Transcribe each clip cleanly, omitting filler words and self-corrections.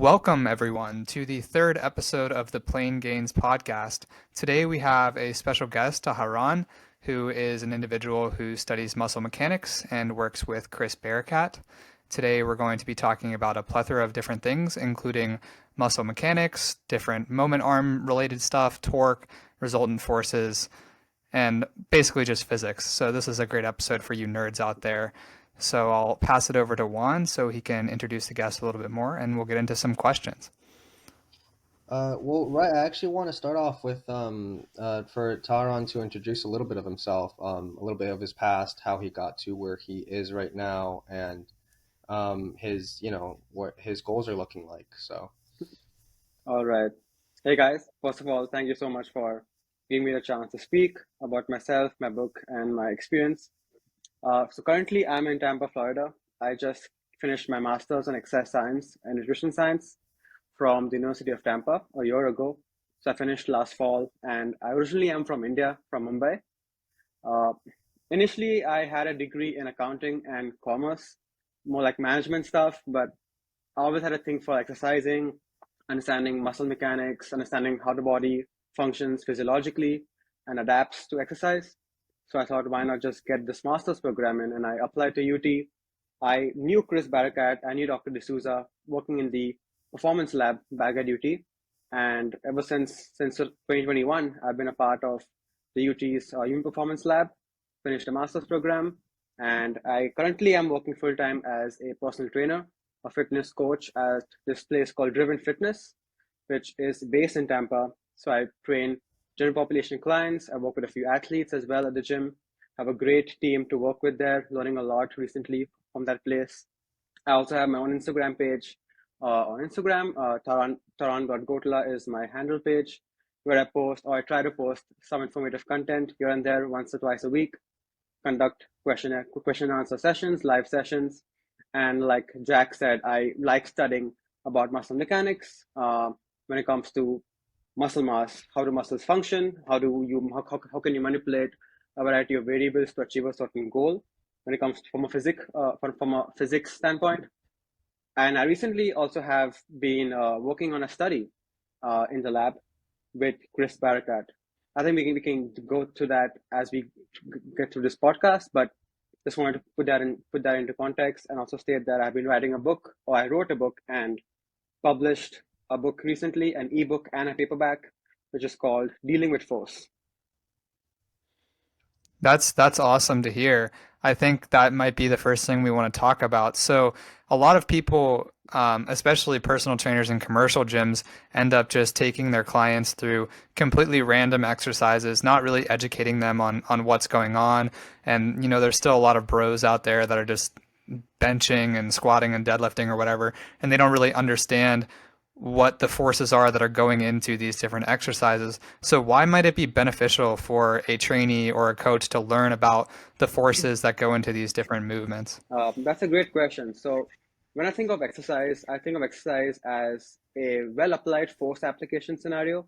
Welcome, everyone, to the third episode of the PlainGains podcast. Today we have a special guest, Tahran, who is an individual who studies muscle mechanics and works with Chris Barakat. Today we're going to be talking about a plethora of different things, including muscle mechanics, different moment arm related stuff, torque, resultant forces, and basically just physics. So this is a great episode for you nerds out there. So I'll pass it over to Juan so he can introduce the guest a little bit more and we'll get into some questions. Right. I actually want to start off with for Taran to introduce a little bit of himself, a little bit of his past, how he got to where he is right now, and his, what his goals are looking like. So, All right. Hey guys, first of all, thank you so much for giving me the chance to speak about myself, my book, and my experience. So currently, I'm in Tampa, Florida. I just finished my master's in exercise science and nutrition science from the University of Tampa a year ago. So I finished last fall, and I originally am from India, from Mumbai. Uh, Initially, I had a degree in accounting and commerce, more like management stuff, but I always had a thing for exercising, understanding muscle mechanics, understanding how the body functions physiologically and adapts to exercise. So I thought, why not just get this master's program in? And I applied to UT. I knew Chris Barakat, I knew Dr. D'Souza working in the performance lab back at UT. And ever since 2021, I've been a part of the UT's human performance lab, finished a master's program, and I currently am working full time as a personal trainer, a fitness coach at this place called Driven Fitness, which is based in Tampa. So I train general population clients. I work with a few athletes as well at the gym. I have a great team to work with there, learning a lot recently from that place. I also have my own Instagram page. On Instagram, Taran.Gotla is my handle page where I post or I try to post some informative content here and there once or twice a week, conduct question and answer sessions, live sessions. And like Jack said, I like studying about muscle mechanics when it comes to muscle mass, how do muscles function, how can you manipulate a variety of variables to achieve a certain goal when it comes from a physics standpoint. And I recently also have been working on a study in the lab with Chris Barakat. I think we can go to that as we get through this podcast, but just wanted to put that into context and also state that I've been writing a book, or I wrote a book and published a book recently, an ebook and a paperback, which is called Dealing with Force. That's awesome to hear. I think that might be the first thing we want to talk about. So a lot of people, especially personal trainers and commercial gyms, end up just taking their clients through completely random exercises, not really educating them on what's going on. And there's still a lot of bros out there that are just benching and squatting and deadlifting or whatever, and they don't really understand what the forces are that are going into these different exercises. So why might it be beneficial for a trainee or a coach to learn about the forces that go into these different movements? That's a great question. So when I think of exercise, I think of exercise as a well-applied force application scenario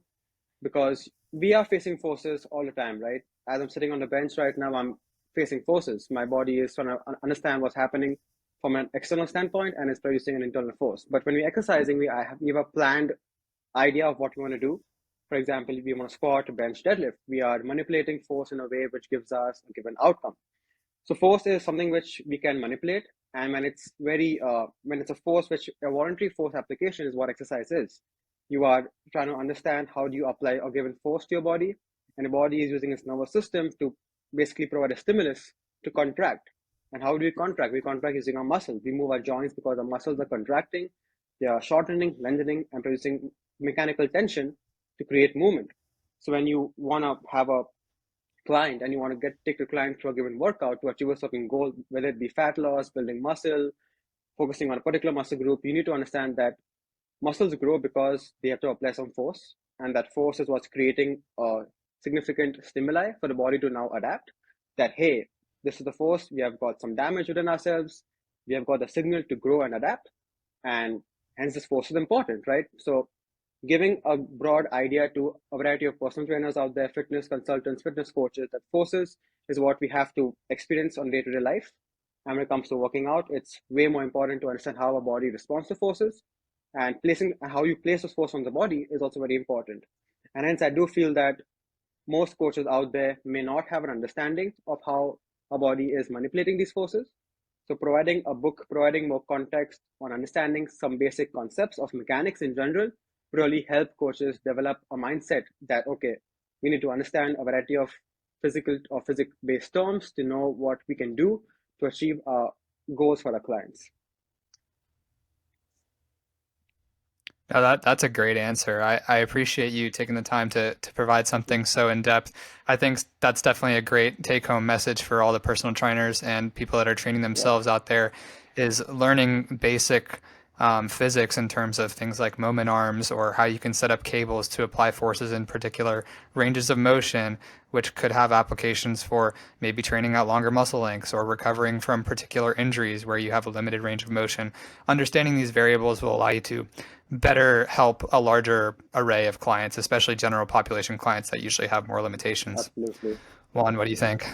because we are facing forces all the time, right? As I'm sitting on the bench right now, I'm facing forces. My body is trying to understand what's happening from an external standpoint and it's producing an internal force. But when we're exercising, we have a planned idea of what we want to do. For example, if we want to squat, bench, deadlift, we are manipulating force in a way which gives us a given outcome. So force is something which we can manipulate, and when it's a force which a voluntary force application is what exercise is. You are trying to understand how do you apply a given force to your body, and the body is using its nervous system to basically provide a stimulus to contract. And how do we contract? We contract using our muscles. We move our joints because our muscles are contracting, they are shortening, lengthening, and producing mechanical tension to create movement. So when you want to have a client and you want to take the client through a given workout to achieve a certain goal, whether it be fat loss, building muscle, focusing on a particular muscle group, you need to understand that muscles grow because they have to apply some force, and that force is what's creating a significant stimuli for the body to now adapt. That hey, this is the force, we have got some damage within ourselves, we have got the signal to grow and adapt, and hence this force is important, right? So giving a broad idea to a variety of personal trainers out there, fitness consultants, fitness coaches, that forces is what we have to experience on day-to-day life. And when it comes to working out, it's way more important to understand how our body responds to forces and placing how you place those force on the body is also very important. And hence, I do feel that most coaches out there may not have an understanding of how a body is manipulating these forces. So providing a book, providing more context on understanding some basic concepts of mechanics in general really help coaches develop a mindset that, okay, we need to understand a variety of physical or physics-based terms to know what we can do to achieve our goals for our clients. No, that's a great answer. I appreciate you taking the time to provide something so in depth. I think that's definitely a great take home message for all the personal trainers and people that are training Yeah, themselves out there is learning basic physics in terms of things like moment arms or how you can set up cables to apply forces in particular ranges of motion, which could have applications for maybe training out longer muscle lengths or recovering from particular injuries where you have a limited range of motion. Understanding these variables will allow you to better help a larger array of clients, especially general population clients that usually have more limitations. absolutely. Juan, what do you think?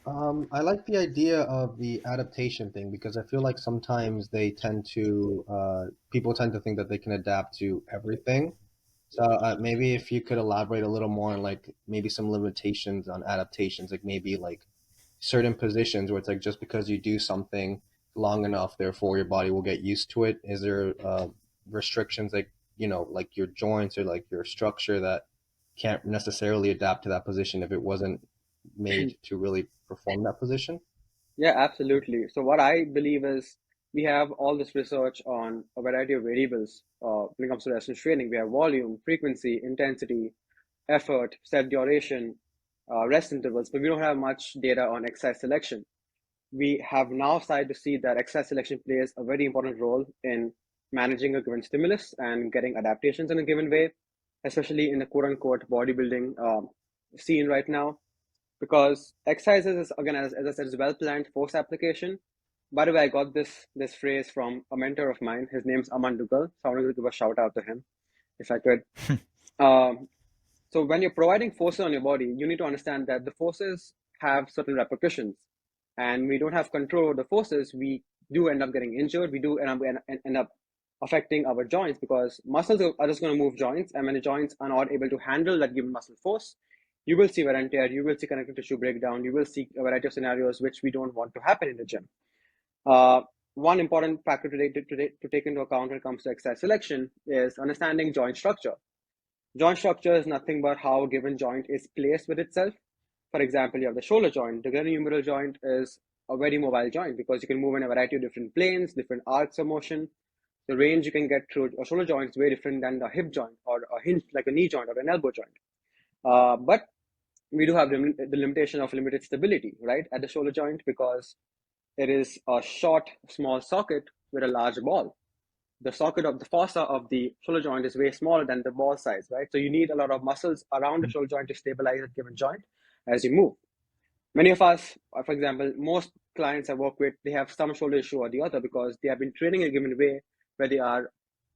I like the idea of the adaptation thing because I feel like sometimes people tend to think that they can adapt to everything. So maybe if you could elaborate a little more on like maybe some limitations on adaptations, like maybe like certain positions where it's like just because you do something long enough, therefore your body will get used to it. Is there restrictions like like your joints or like your structure that can't necessarily adapt to that position if it wasn't made to really perform that position? Yeah, absolutely. So what I believe is we have all this research on a variety of variables when it comes to resistance training. We have volume, frequency, intensity, effort, set duration, rest intervals, but we don't have much data on exercise selection. We have now started to see that exercise selection plays a very important role in managing a given stimulus and getting adaptations in a given way, especially in the quote unquote bodybuilding scene right now because exercises is again as I said is well planned force application. By the way, I got this phrase from a mentor of mine. His name's Aman Dugal, so I wanted to give a shout out to him if I could. um, so when you're providing forces on your body, you need to understand that the forces have certain repercussions, and we don't have control over the forces. We do end up getting injured. We do end up affecting our joints because muscles are just going to move joints, and when the joints are not able to handle that given muscle force, you will see wear and tear. You will see connective tissue breakdown. You will see a variety of scenarios which we don't want to happen in the gym. Uh, One important factor to take into account when it comes to exercise selection is understanding joint structure. Joint structure is nothing but how a given joint is placed with itself. For example, you have the shoulder joint. The glenohumeral joint is a very mobile joint because you can move in a variety of different planes, different arcs of motion. The range you can get through a shoulder joint is very different than the hip joint or a hinge like a knee joint or an elbow joint. But we do have the limitation of limited stability, right, at the shoulder joint because it is a short, small socket with a large ball. The socket of the fossa of the shoulder joint is way smaller than the ball size, right? So you need a lot of muscles around the shoulder joint to stabilize a given joint as you move. Many of us, for example, most clients I work with, they have some shoulder issue or the other because they have been training in a given way where they are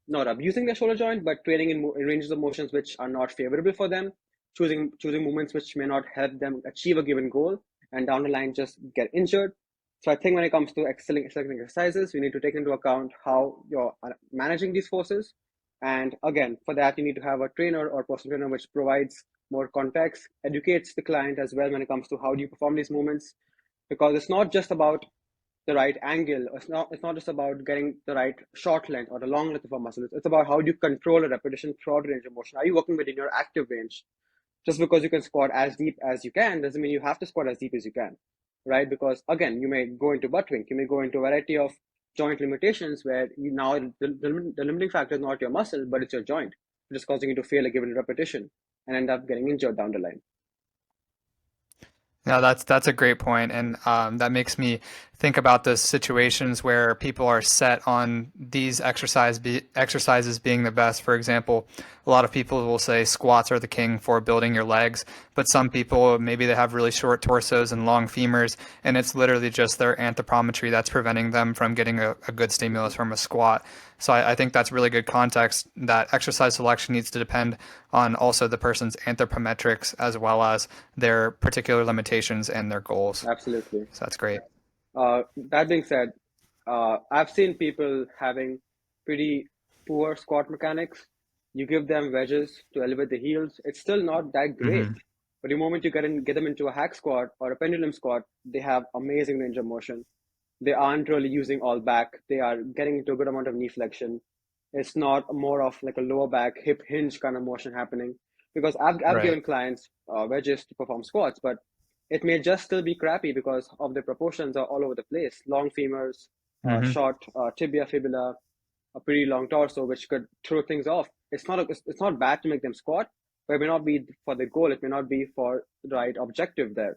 not abusing their shoulder joint, but training in ranges of motions which are not favorable for them, choosing movements which may not help them achieve a given goal, and down the line just get injured. So I think when it comes to selecting exercises, we need to take into account how you're managing these forces. And again, for that, you need to have a trainer or personal trainer which provides more context, educates the client as well when it comes to how do you perform these movements, because it's not just about the right angle. It's not just about getting the right short length or the long length of a muscle. It's about how do you control a repetition throughout the range of motion. Are you working within your active range? Just because you can squat as deep as you can doesn't mean you have to squat as deep as you can, right? Because again, you may go into butt wink, you may go into a variety of joint limitations where you now the limiting factor is not your muscle, but it's your joint, which is causing you to fail a given repetition and end up getting injured down the line. No, that's a great point, and that makes me think about the situations where people are set on these exercises being the best. For example, a lot of people will say squats are the king for building your legs, but some people maybe they have really short torsos and long femurs, and it's literally just their anthropometry that's preventing them from getting a good stimulus from a squat. So I think that's really good context that exercise selection needs to depend on also the person's anthropometrics as well as their particular limitations and their goals. Absolutely. So that's great. That being said, I've seen people having pretty poor squat mechanics, you give them wedges to elevate the heels, it's still not that great. Hmm. But the moment you get them into a hack squat or a pendulum squat, they have amazing range of motion. They aren't really using all back. They are getting into a good amount of knee flexion. It's not more of like a lower back hip hinge kind of motion happening. Because I've Right. given clients wedges to perform squats, but it may just still be crappy because of the proportions are all over the place. Long femurs, Hmm. short tibia, fibula, a pretty long torso, which could throw things off. It's not bad to make them squat, but it may not be for the goal. It may not be for the right objective there.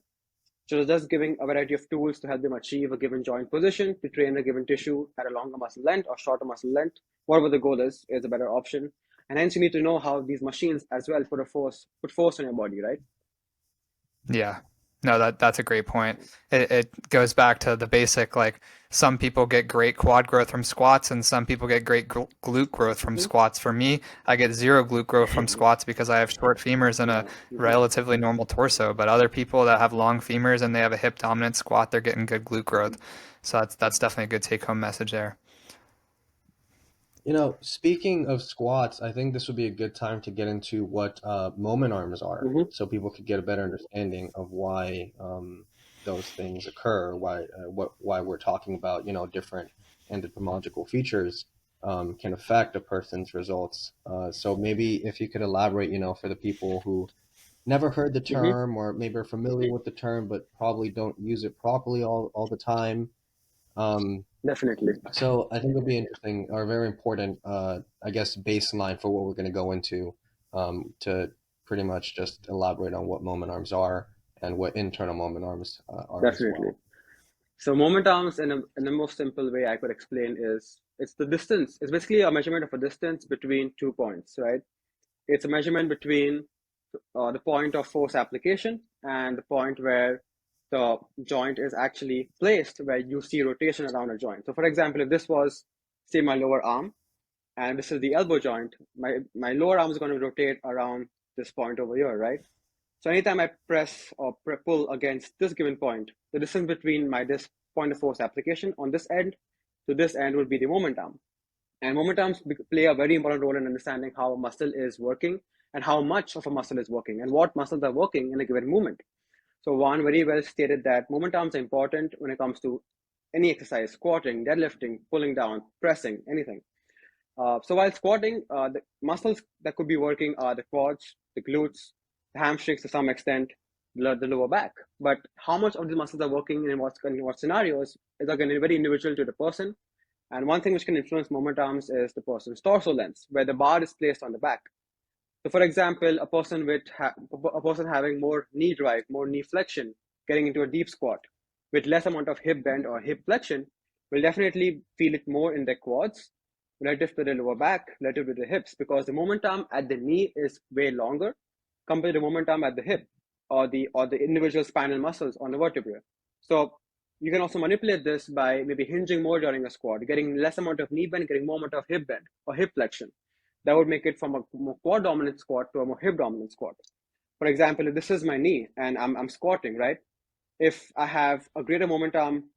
So just giving a variety of tools to help them achieve a given joint position, to train a given tissue at a longer muscle length or shorter muscle length, whatever the goal is a better option. And hence you need to know how these machines as well put force on your body, right? Yeah. No, that's a great point. It goes back to the basic, like some people get great quad growth from squats and some people get great glute growth from Mm-hmm. squats. For me, I get zero glute growth from squats because I have short femurs and a Yeah. Mm-hmm. relatively normal torso. But other people that have long femurs and they have a hip dominant squat, they're getting good glute growth. So that's definitely a good take home message there. Speaking of squats, I think this would be a good time to get into what moment arms are, Mm-hmm. so people could get a better understanding of why those things occur, why we're talking about different endocrinological features can affect a person's results. So maybe if you could elaborate, for the people who never heard the Mm-hmm. term or maybe are familiar with the term but probably don't use it properly all the time. Um, Definitely. so I think it'll be interesting or very important, I guess, baseline for what we're going to go into, to pretty much just elaborate on what moment arms are and what internal moment arms are as Definitely. well. So moment arms in the most simple way I could explain is it's the distance. It's basically a measurement of a distance between 2 points, right? It's a measurement between the point of force application and the point where the joint is actually placed, where you see rotation around a joint. So, for example, if this was, say, my lower arm, and this is the elbow joint, my lower arm is going to rotate around this point over here, right? So anytime I press or pull against this given point, the distance between this point of force application on this end to this end will be the moment arm. And momentums play a very important role in understanding how a muscle is working and how much of a muscle is working and what muscles are working in a given movement. So Juan very well stated that momentums are important when it comes to any exercise, squatting, deadlifting, pulling down, pressing, anything. So while squatting, the muscles that could be working are the quads, the glutes, the hamstrings to some extent, the lower back. But how much of these muscles are working in what scenarios is again very individual to the person. And one thing which can influence moment arms is the person's torso length, where the bar is placed on the back. So, for example, a person having more knee drive, more knee flexion, getting into a deep squat with less amount of hip bend or hip flexion will definitely feel it more in their quads relative to the lower back, relative to the hips, because the momentum at the knee is way longer compared to the momentum at the hip or the individual spinal muscles on the vertebrae. So you can also manipulate this by maybe hinging more during a squat, getting less amount of knee bend, getting more amount of hip bend or hip flexion. That would make it from a more quad dominant squat to a more hip dominant squat. For example, if this is my knee and I'm squatting, right? If I have a greater momentum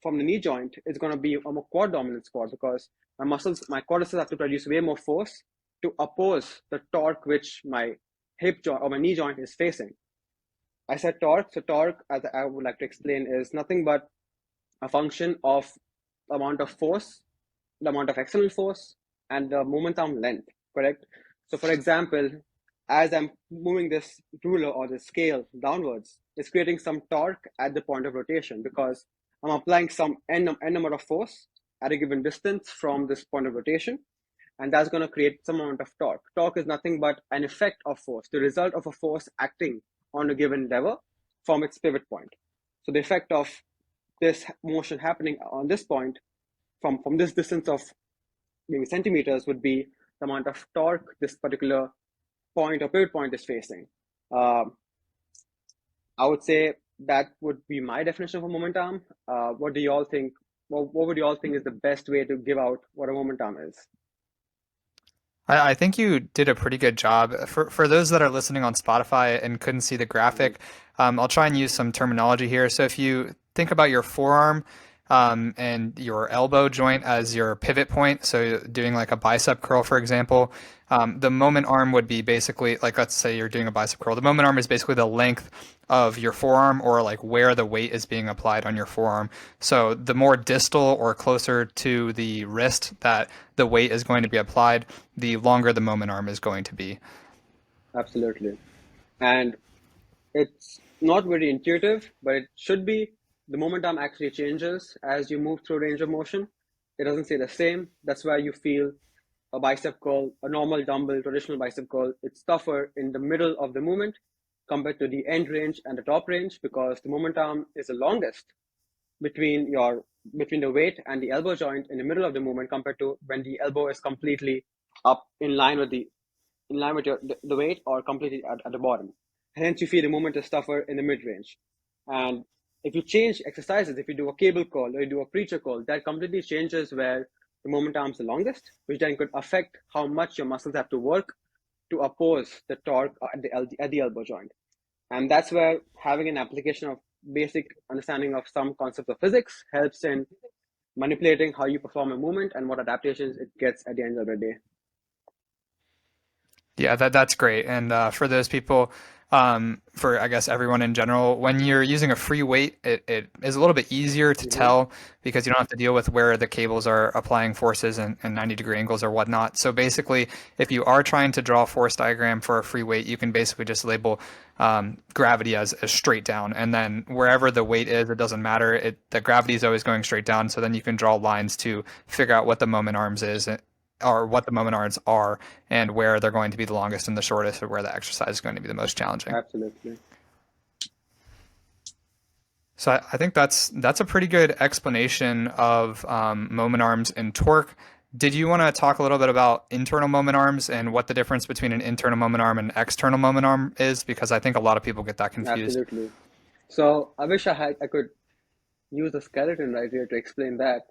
from the knee joint, it's going to be a more quad dominant squat because my quadriceps have to produce way more force to oppose the torque which my hip joint or my knee joint is facing. I said torque. So torque, as I would like to explain, is nothing but a function of the amount of force, the amount of external force, and the momentum length, correct? So for example, as I'm moving this ruler or the scale downwards, it's creating some torque at the point of rotation because I'm applying some n number of force at a given distance from this point of rotation, and that's going to create some amount of torque. Torque is nothing but an effect of force, the result of a force acting on a given lever from its pivot point. So the effect of this motion happening on this point from this distance of maybe centimeters would be the amount of torque this particular point or pivot point is facing. Um, I would say that would be my definition of a momentum. What do you all think? What would you all think is the best way to give out what a momentum is? I think you did a pretty good job. For those that are listening on Spotify and couldn't see the Mm-hmm. graphic, I'll try and use some terminology here. So if you think about your forearm, and your elbow joint as your pivot point. So doing like a bicep curl, for example, the moment arm would be basically like, let's say you're doing a bicep curl. The moment arm is basically the length of your forearm or like where the weight is being applied on your forearm. So the more distal or closer to the wrist that the weight is going to be applied, the longer the moment arm is going to be. Absolutely. And it's not very intuitive, but it should be. The momentum actually changes as you move through range of motion. It doesn't stay the same. That's why you feel a bicep curl, a normal dumbbell, traditional bicep curl, it's tougher in the middle of the movement compared to the end range and the top range because the momentum is the longest between the weight and the elbow joint in the middle of the movement compared to when the elbow is completely up in line with the weight or completely at the bottom. Hence, you feel the movement is tougher in the mid range. And if you change exercises, if you do a cable curl or you do a preacher curl, that completely changes where the moment arm is the longest, which then could affect how much your muscles have to work to oppose the torque at the elbow joint. And that's where having an application of basic understanding of some concepts of physics helps in manipulating how you perform a movement and what adaptations it gets at the end of the day. Yeah, that's great. And for those people, for I guess everyone in general, when you're using a free weight, it is a little bit easier to Mm-hmm. tell because you don't have to deal with where the cables are applying forces and 90-degree angles or whatnot. So basically, if you are trying to draw a force diagram for a free weight, you can basically just label gravity as straight down. And then wherever the weight is, it doesn't matter. The gravity is always going straight down. So then you can draw lines to figure out what the moment arms is or what the moment arms are and where they're going to be the longest and the shortest or where the exercise is going to be the most challenging. Absolutely. So I think that's a pretty good explanation of moment arms and torque. Did you want to talk a little bit about internal moment arms and what the difference between an internal moment arm and external moment arm is? Because I think a lot of people get that confused. Absolutely. So I wish I could use a skeleton right here to explain that.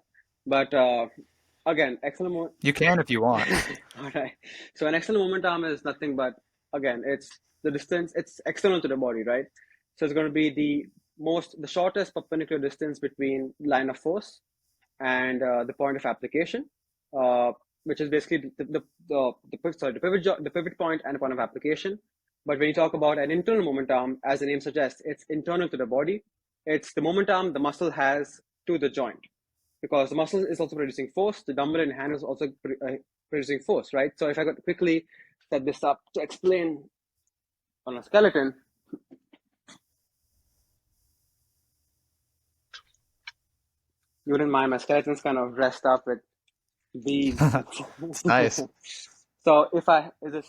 But again, You can if you want. all right. So an external moment arm is nothing but, again, it's the distance, it's external to the body, right? So it's going to be the shortest perpendicular distance between line of force and the point of application, uh, which is basically the pivot point and the point of application. But when you talk about an internal momentum, as the name suggests, it's internal to the body. It's the momentum the muscle has to the joint, because the muscle is also producing force. The dumbbell in hand is also producing force, right? So if I could quickly set this up to explain on a skeleton. You wouldn't mind, my skeleton's kind of dressed up with beads. It's nice. So if I is this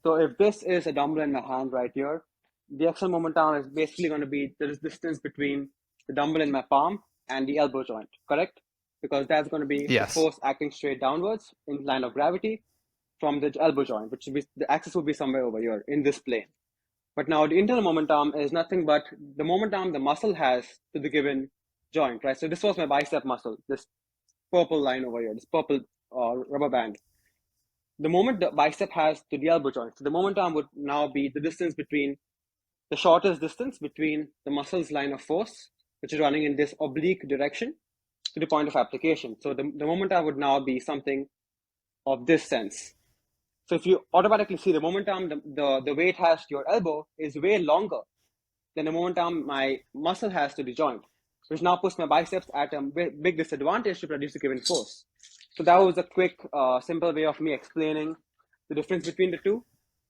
so if this is a dumbbell in my hand right here, the external momentum is basically going to be the distance between the dumbbell in my palm and the elbow joint, correct? Because that's going to be the Yes. force acting straight downwards in line of gravity from the elbow joint, which would be the axis would be somewhere over here in this plane. But now the internal momentum is nothing but the momentum the muscle has to the given joint, right? So this was my bicep muscle, this purple line over here, this purple rubber band. The moment the bicep has to the elbow joint, so the momentum would now be the distance between the shortest distance between the muscle's line of force, which is running in this oblique direction, to the point of application. So the momentum would now be something of this sense. So if you automatically see the momentum the weight has to your elbow is way longer than the momentum my muscle has to the joint, which now puts my biceps at a big disadvantage to produce a given force. So that was a quick, simple way of me explaining the difference between the two.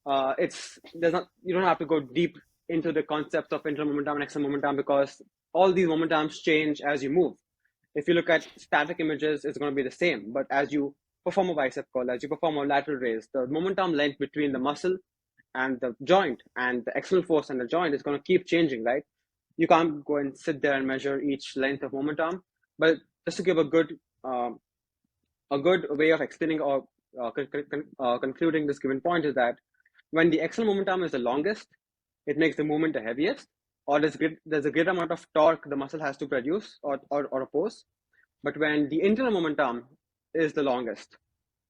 You don't have to go deep into the concepts of internal momentum and external momentum because all these momentums change as you move. If you look at static images, it's going to be the same. But as you perform a bicep curl, as you perform a lateral raise, the momentum length between the muscle and the joint and the external force and the joint is going to keep changing, right? You can't go and sit there and measure each length of momentum. But just to give a good way of explaining or concluding this given point is that when the external momentum is the longest, it makes the movement the heaviest, or there's a great amount of torque the muscle has to produce or oppose. But when the internal momentum is the longest,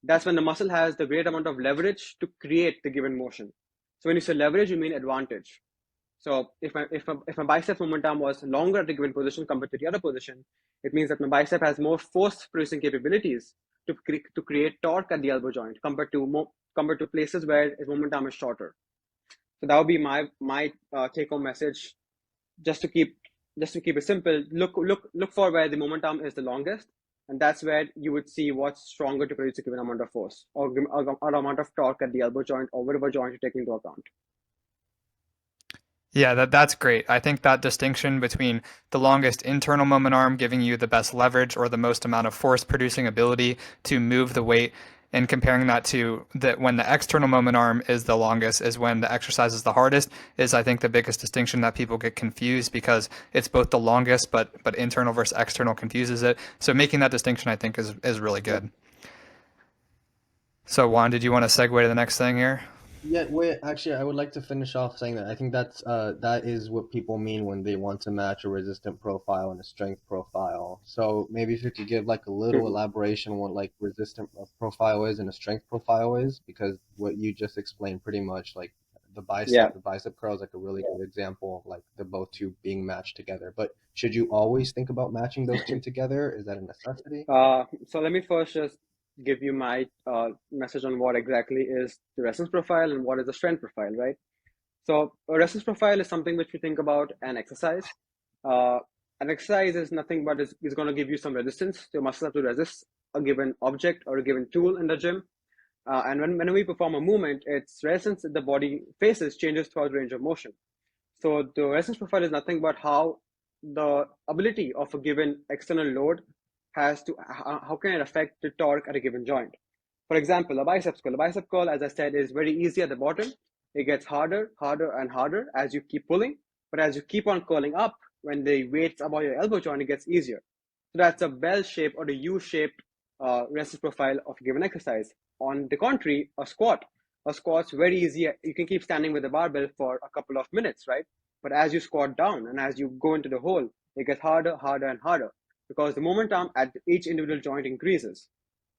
that's when the muscle has the great amount of leverage to create the given motion. So when you say leverage, you mean advantage. So if my bicep momentum was longer at a given position compared to the other position, it means that my bicep has more force producing capabilities to create torque at the elbow joint compared to places where its momentum is shorter. So that would be my take home message. Just to keep it simple, look for where the momentum is the longest, and that's where you would see what's stronger to produce a given amount of force or amount of torque at the elbow joint or whatever joint you take into account. Yeah, that's great. I think that distinction between the longest internal moment arm giving you the best leverage or the most amount of force producing ability to move the weight and comparing that to that when the external moment arm is the longest is when the exercise is the hardest is I think the biggest distinction that people get confused because it's both the longest but internal versus external confuses it. So making that distinction I think is really good. So Juan, did you want to segue to the next thing here? Yeah, wait, actually, I would like to finish off saying that I think that is what people mean when they want to match a resistant profile and a strength profile. So maybe if you could give like a little Mhm. elaboration on what like resistant profile is and a strength profile is, because what you just explained pretty much like Yeah. the bicep curl is like a really good example of like the both two being matched together. But should you always think about matching those two together? Is that a necessity? So let me first just give you my message on what exactly is the resistance profile and what is the strength profile, right? So a resistance profile is something which we think about an exercise. Uh, an exercise is nothing but is going to give you some resistance. Your muscles have to resist a given object or a given tool in the gym. And when we perform a movement, its resistance that the body faces changes throughout the range of motion. So the resistance profile is nothing but how the ability of a given external load how can it affect the torque at a given joint. For example, a biceps curl. A bicep curl, as I said, is very easy at the bottom. It gets harder, harder, and harder as you keep pulling. But as you keep on curling up, when the weight's above your elbow joint, it gets easier. So that's a bell-shaped or a U-shaped resistance profile of a given exercise. On the contrary, a squat. A squat's very easy. You can keep standing with the barbell for a couple of minutes, right? But as you squat down and as you go into the hole, it gets harder, harder, and harder because the momentum at each individual joint increases.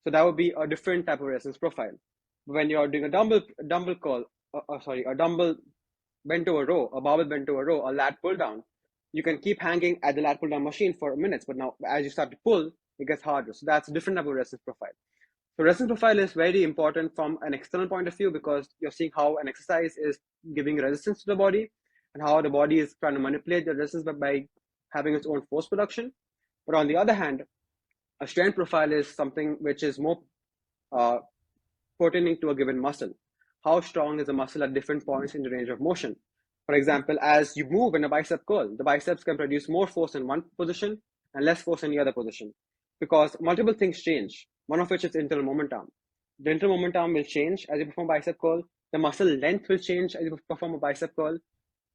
So that would be a different type of resistance profile. When you're doing a dumbbell curl, a dumbbell bent over row, a barbell bent over row, a lat pull down, you can keep hanging at the lat pull down machine for minutes, but now as you start to pull, it gets harder. So that's a different type of resistance profile. So resistance profile is very important from an external point of view because you're seeing how an exercise is giving resistance to the body and how the body is trying to manipulate the resistance by having its own force production. But on the other hand, a strength profile is something which is more uh, pertaining to a given muscle. How strong is the muscle at different points in the range of motion? For example, as you move in a bicep curl, the biceps can produce more force in one position and less force in the other position because multiple things change, one of which is internal momentum. The internal momentum will change as you perform bicep curl. The muscle length will change as you perform a bicep curl.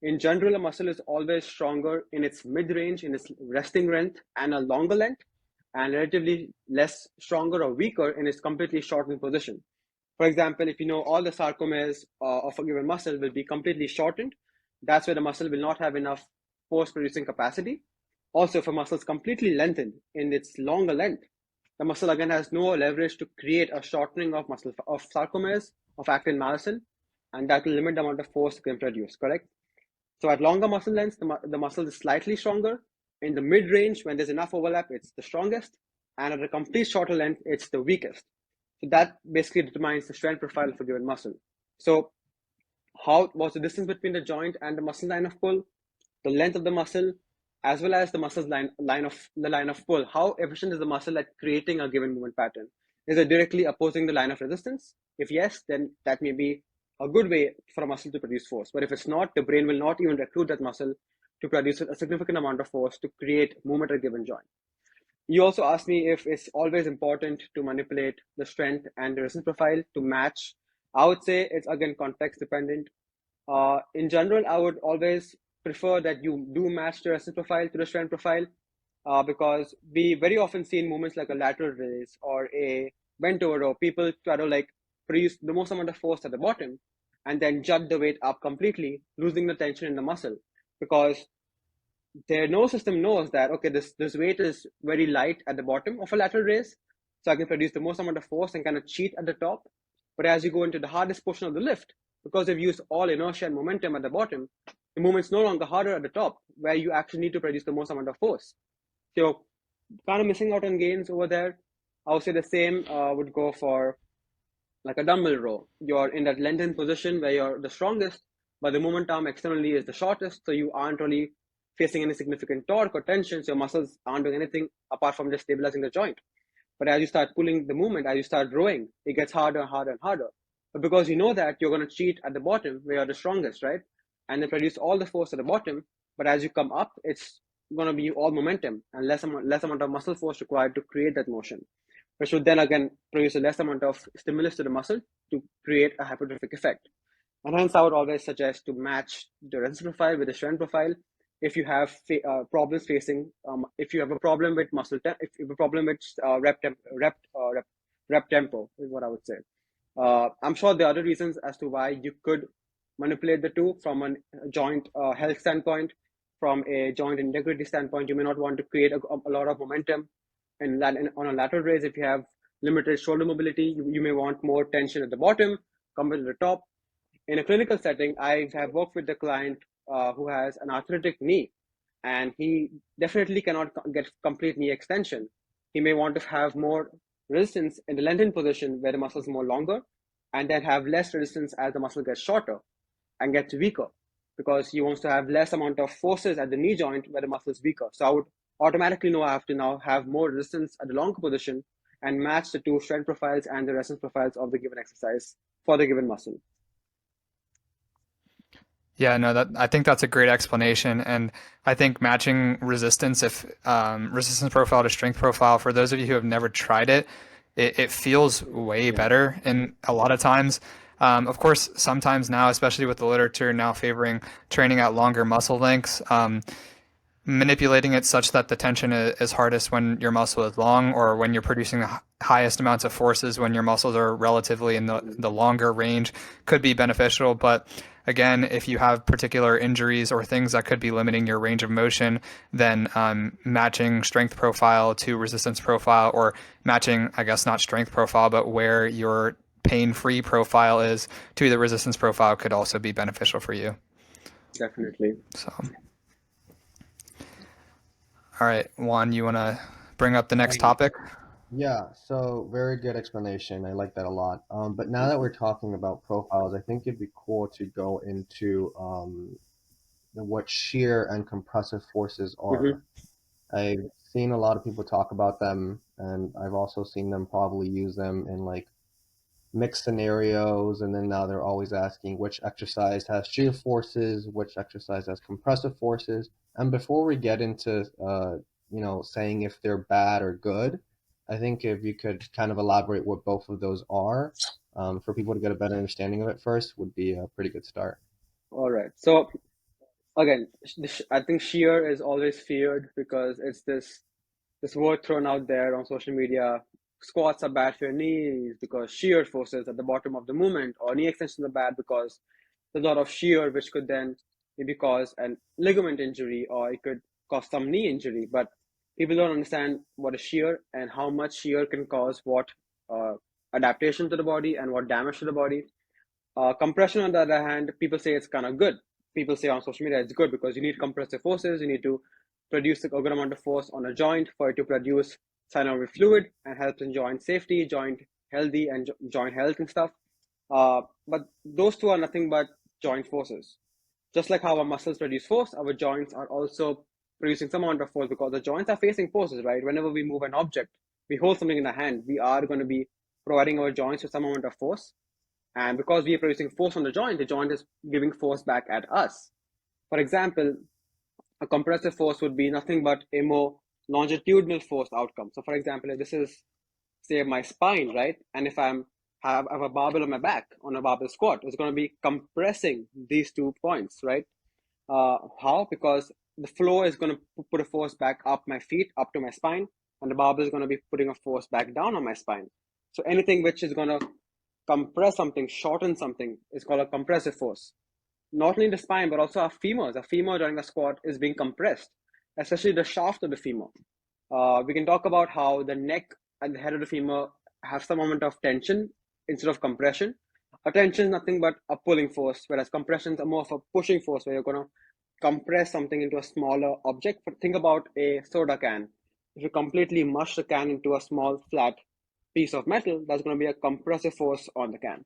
In general, a muscle is always stronger in its mid range, in its resting length, and a longer length, and relatively less stronger or weaker in its completely shortened position. For example, if you know all the sarcomeres of a given muscle will be completely shortened, that's where the muscle will not have enough force producing capacity. Also, if a muscle is completely lengthened in its longer length, the muscle again has no leverage to create a shortening of muscle of sarcomeres of actin myosin, and that will limit the amount of force it can produce. Correct. So at longer muscle lengths, the muscle is slightly stronger. In the mid range, when there's enough overlap, it's the strongest. And at a complete shorter length, it's the weakest. So that basically determines the strength profile of a given muscle. So how was the distance between the joint and the muscle line of pull, the length of the muscle, as well as the muscle's line of pull. How efficient is the muscle at creating a given movement pattern? Is it directly opposing the line of resistance? If yes, then that may be a good way for a muscle to produce force. But if it's not, the brain will not even recruit that muscle to produce a significant amount of force to create movement at a given joint. You also asked me if it's always important to manipulate the strength and the resistance profile to match. I would say it's again context dependent. In general, I would always prefer that you do match the resistance profile to the strength profile because we very often see in movements like a lateral raise or a bent over row, people try to like produce the most amount of force at the bottom and then jut the weight up completely, losing the tension in the muscle because their nervous system knows that okay, this weight is very light at the bottom of a lateral raise, so I can produce the most amount of force and kind of cheat at the top. But as you go into the hardest portion of the lift, because they've used all inertia and momentum at the bottom, the movement's no longer harder at the top, where you actually need to produce the most amount of force. So you're kind of missing out on gains over there. I would say the same would go for like a dumbbell row. You're in that lengthened position where you're the strongest, but the movement arm externally is the shortest, so you aren't really facing any significant torque or tension, so your muscles aren't doing anything apart from just stabilizing the joint. But as you start pulling the movement, as you start rowing, it gets harder and harder and harder. But because you know that, you're going to cheat at the bottom where you're the strongest, right? And then produce all the force at the bottom. But as you come up, it's going to be all momentum and less amount of muscle force required to create that motion, which would then again produce a less amount of stimulus to the muscle to create a hypertrophic effect. And hence, I would always suggest to match the resistance profile with the strength profile. If you have problems facing, if you have a problem with if you have a problem with rep tempo, is what I would say. I'm sure there are other reasons as to why you could manipulate the two from a joint health standpoint, from a joint integrity standpoint. You may not want to create a lot of momentum and on a lateral raise. If you have limited shoulder mobility, you may want more tension at the bottom compared to the top. In a clinical setting, I have worked with the client who has an arthritic knee, and he definitely cannot get complete knee extension. He may want to have more resistance in the lengthened position where the muscle is more longer, and then have less resistance as the muscle gets shorter and gets weaker, because he wants to have less amount of forces at the knee joint where the muscle is weaker. So I would automatically know I have to now have more resistance at the longer position and match the two strength profiles and the resistance profiles of the given exercise for the given muscle. Yeah, no, that I think that's a great explanation, and I think matching resistance, if resistance profile to strength profile, for those of you who have never tried it, it feels way better. And a lot of times, of course, sometimes now, especially with the literature now favoring training at longer muscle lengths, manipulating it such that the tension is hardest when your muscle is long, or when you're producing the highest amounts of forces when your muscles are relatively in the longer range, could be beneficial. But again, if you have particular injuries or things that could be limiting your range of motion, then matching strength profile to resistance profile, or matching, I guess, not strength profile, but where your pain-free profile is to the resistance profile, could also be beneficial for you. Definitely. So, all right, Juan, you want to bring up the next topic? Yeah, so very good explanation. I like that a lot. But now that we're talking about profiles, I think it'd be cool to go into what shear and compressive forces are. I've seen a lot of people talk about them, and I've also seen them probably use them in like mixed scenarios. And then now they're always asking which exercise has shear forces, which exercise has compressive forces. And before we get into saying if they're bad or good, I think if you could kind of elaborate what both of those are, for people to get a better understanding of it first, would be a pretty good start. All right. So again, I think shear is always feared because it's this word thrown out there on social media. Squats are bad for your knees because shear forces at the bottom of the movement, or knee extensions are bad because there's a lot of shear, which could then maybe cause an ligament injury, or it could cause some knee injury. But people don't understand what is shear and how much shear can cause what adaptation to the body and what damage to the body. Compression, on the other hand, people say it's kind of good. People say on social media it's good because you need compressive forces. You need to produce a good amount of force on a joint for it to produce synovial fluid and helps in joint safety, joint healthy, and joint health and stuff. But those two are nothing but joint forces. Just like how our muscles produce force, our joints are also producing some amount of force because the joints are facing forces, right? Whenever we move an object, we hold something in the hand, we are going to be providing our joints with some amount of force. And because we are producing force on the joint is giving force back at us. For example, a compressive force would be nothing but a more longitudinal force outcome. So for example, if this is, say, my spine, right? And if I have a barbell on my back on a barbell squat, it's going to be compressing these 2 points, right? How? Because the floor is going to put a force back up my feet, up to my spine, and the barbell is going to be putting a force back down on my spine. So anything which is going to compress something, shorten something, is called a compressive force. Not only the spine, but also our femurs. Our femur during a squat is being compressed, especially the shaft of the femur. We can talk about how the neck and the head of the femur have some amount of tension instead of compression. A tension is nothing but a pulling force, whereas compressions are more of a pushing force, where you're going to compress something into a smaller object. But think about a soda can. If you completely mush the can into a small flat piece of metal, that's going to be a compressive force on the can.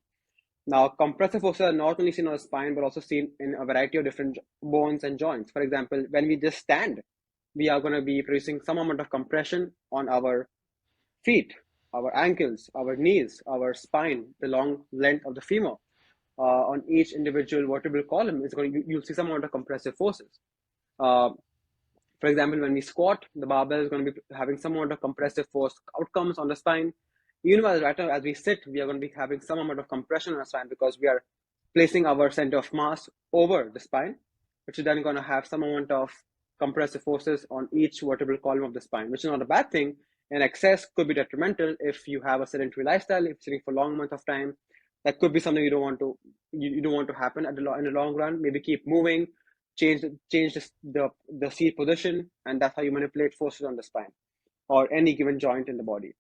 Now, compressive forces are not only seen on the spine, but also seen in a variety of different bones and joints. For example, when we just stand, we are going to be producing some amount of compression on our feet, our ankles, our knees, our spine, the long length of the femur. On each individual vertebral column, you'll see some amount of compressive forces. For example, when we squat, the barbell is going to be having some amount of compressive force outcomes on the spine. Even as we sit, we are going to be having some amount of compression on the spine because we are placing our center of mass over the spine, which is then going to have some amount of compressive forces on each vertebral column of the spine, which is not a bad thing. And excess could be detrimental if you have a sedentary lifestyle, if you're sitting for a long amount of time. That could be something you don't want to happen in the long run. Maybe keep moving, change the seat position, and that's how you manipulate forces on the spine or any given joint in the body.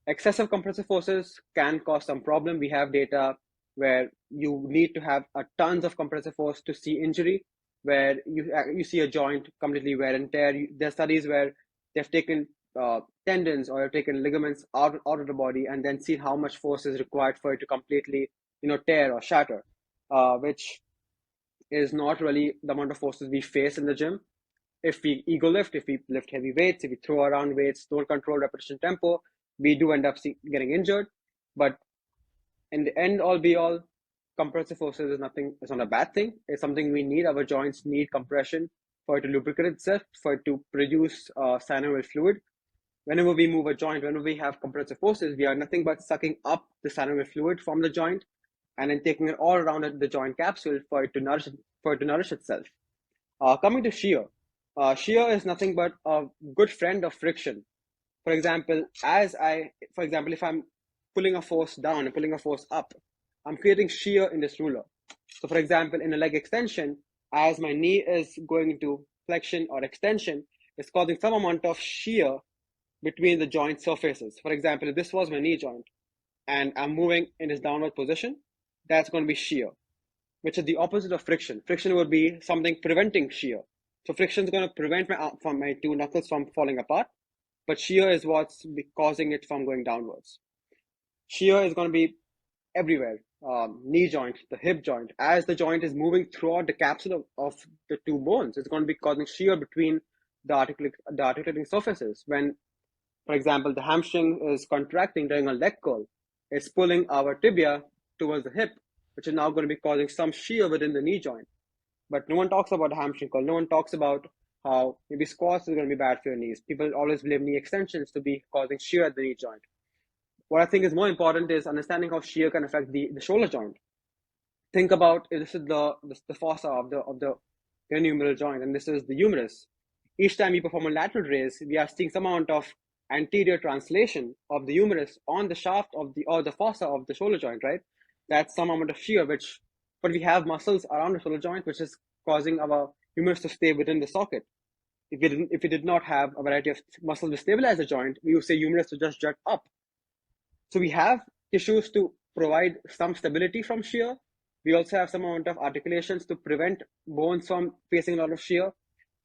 Excessive compressive forces can cause some problem. We have data where you need to have tons of compressive force to see injury, where you see a joint completely wear and tear. There are studies where they've taken tendons or have taken ligaments out of the body and then seen how much force is required for it to completely tear or shatter, which is not really the amount of forces we face in the gym. If we ego lift, if we lift heavy weights, if we throw around weights, don't control repetition tempo, we do end up getting injured. But in the end, all be all, compressive forces is not a bad thing. It's something we need. Our joints need compression for it to lubricate itself, for it to produce synovial fluid. Whenever we move a joint, whenever we have compressive forces, we are nothing but sucking up the synovial fluid from the joint and then taking it all around the joint capsule for it to nourish itself. Coming to shear. Shear is nothing but a good friend of friction. For example, if I'm pulling a force down and pulling a force up, I'm creating shear in this ruler. So for example, in a leg extension, as my knee is going into flexion or extension, it's causing some amount of shear between the joint surfaces. For example, if this was my knee joint and I'm moving in this downward position, that's going to be shear, which is the opposite of friction. Friction would be something preventing shear. So friction is going to prevent my two knuckles from falling apart, but shear is what's causing it from going downwards. Shear is going to be everywhere. Knee joint, the hip joint. As the joint is moving throughout the capsule of the two bones, it's going to be causing shear between the articulating surfaces. When, for example, the hamstring is contracting during a leg curl, it's pulling our tibia towards the hip, which is now going to be causing some shear within the knee joint. But no one talks about the hamstring curl. No one talks about how maybe squats is going to be bad for your knees. People always believe knee extensions to be causing shear at the knee joint. What I think is more important is understanding how shear can affect the shoulder joint. Think about this is the fossa of the humeral joint, and this is the humerus. Each time we perform a lateral raise, we are seeing some amount of anterior translation of the humerus on the shaft of the fossa of the shoulder joint, right? That's some amount of shear, but we have muscles around the shoulder joint, which is causing our humerus to stay within the socket. If we did not have a variety of muscles to stabilize the joint, we would say humerus to just jut up. So we have tissues to provide some stability from shear. We also have some amount of articulations to prevent bones from facing a lot of shear.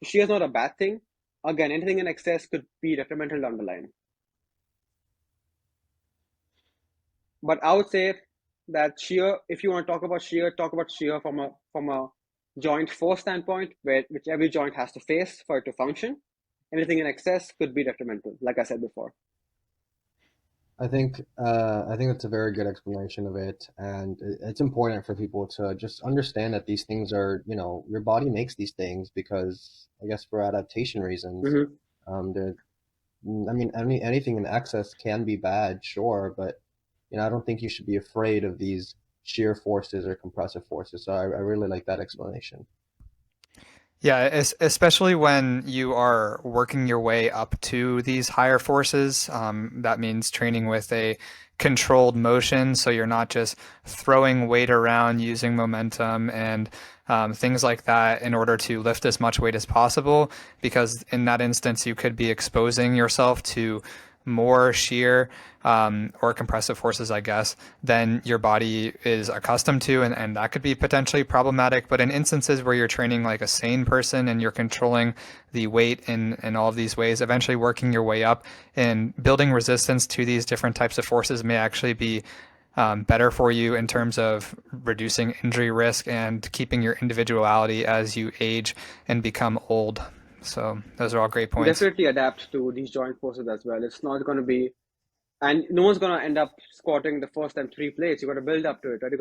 Shear is not a bad thing. Again, anything in excess could be detrimental down the line. But I would say that shear, if you want to talk about shear from a joint force standpoint, which every joint has to face for it to function. Anything in excess could be detrimental, like I said before. I think that's a very good explanation of it, and it's important for people to just understand that these things are, your body makes these things because, I guess, for adaptation reasons. Anything in excess can be bad, sure, but I don't think you should be afraid of these shear forces or compressive forces. So I really like that explanation. Yeah, especially when you are working your way up to these higher forces. That means training with a controlled motion, so you're not just throwing weight around using momentum and things like that in order to lift as much weight as possible, because in that instance, you could be exposing yourself to more shear or compressive forces, I guess, than your body is accustomed to, and that could be potentially problematic. But in instances where you're training like a sane person and you're controlling the weight in all of these ways, eventually working your way up and building resistance to these different types of forces may actually be better for you in terms of reducing injury risk and keeping your individuality as you age and become old. So those are all great points. Definitely adapt to these joint forces as well. It's not going to be, and no one's going to end up squatting the first time 3 plates. You've got to build up to it, right?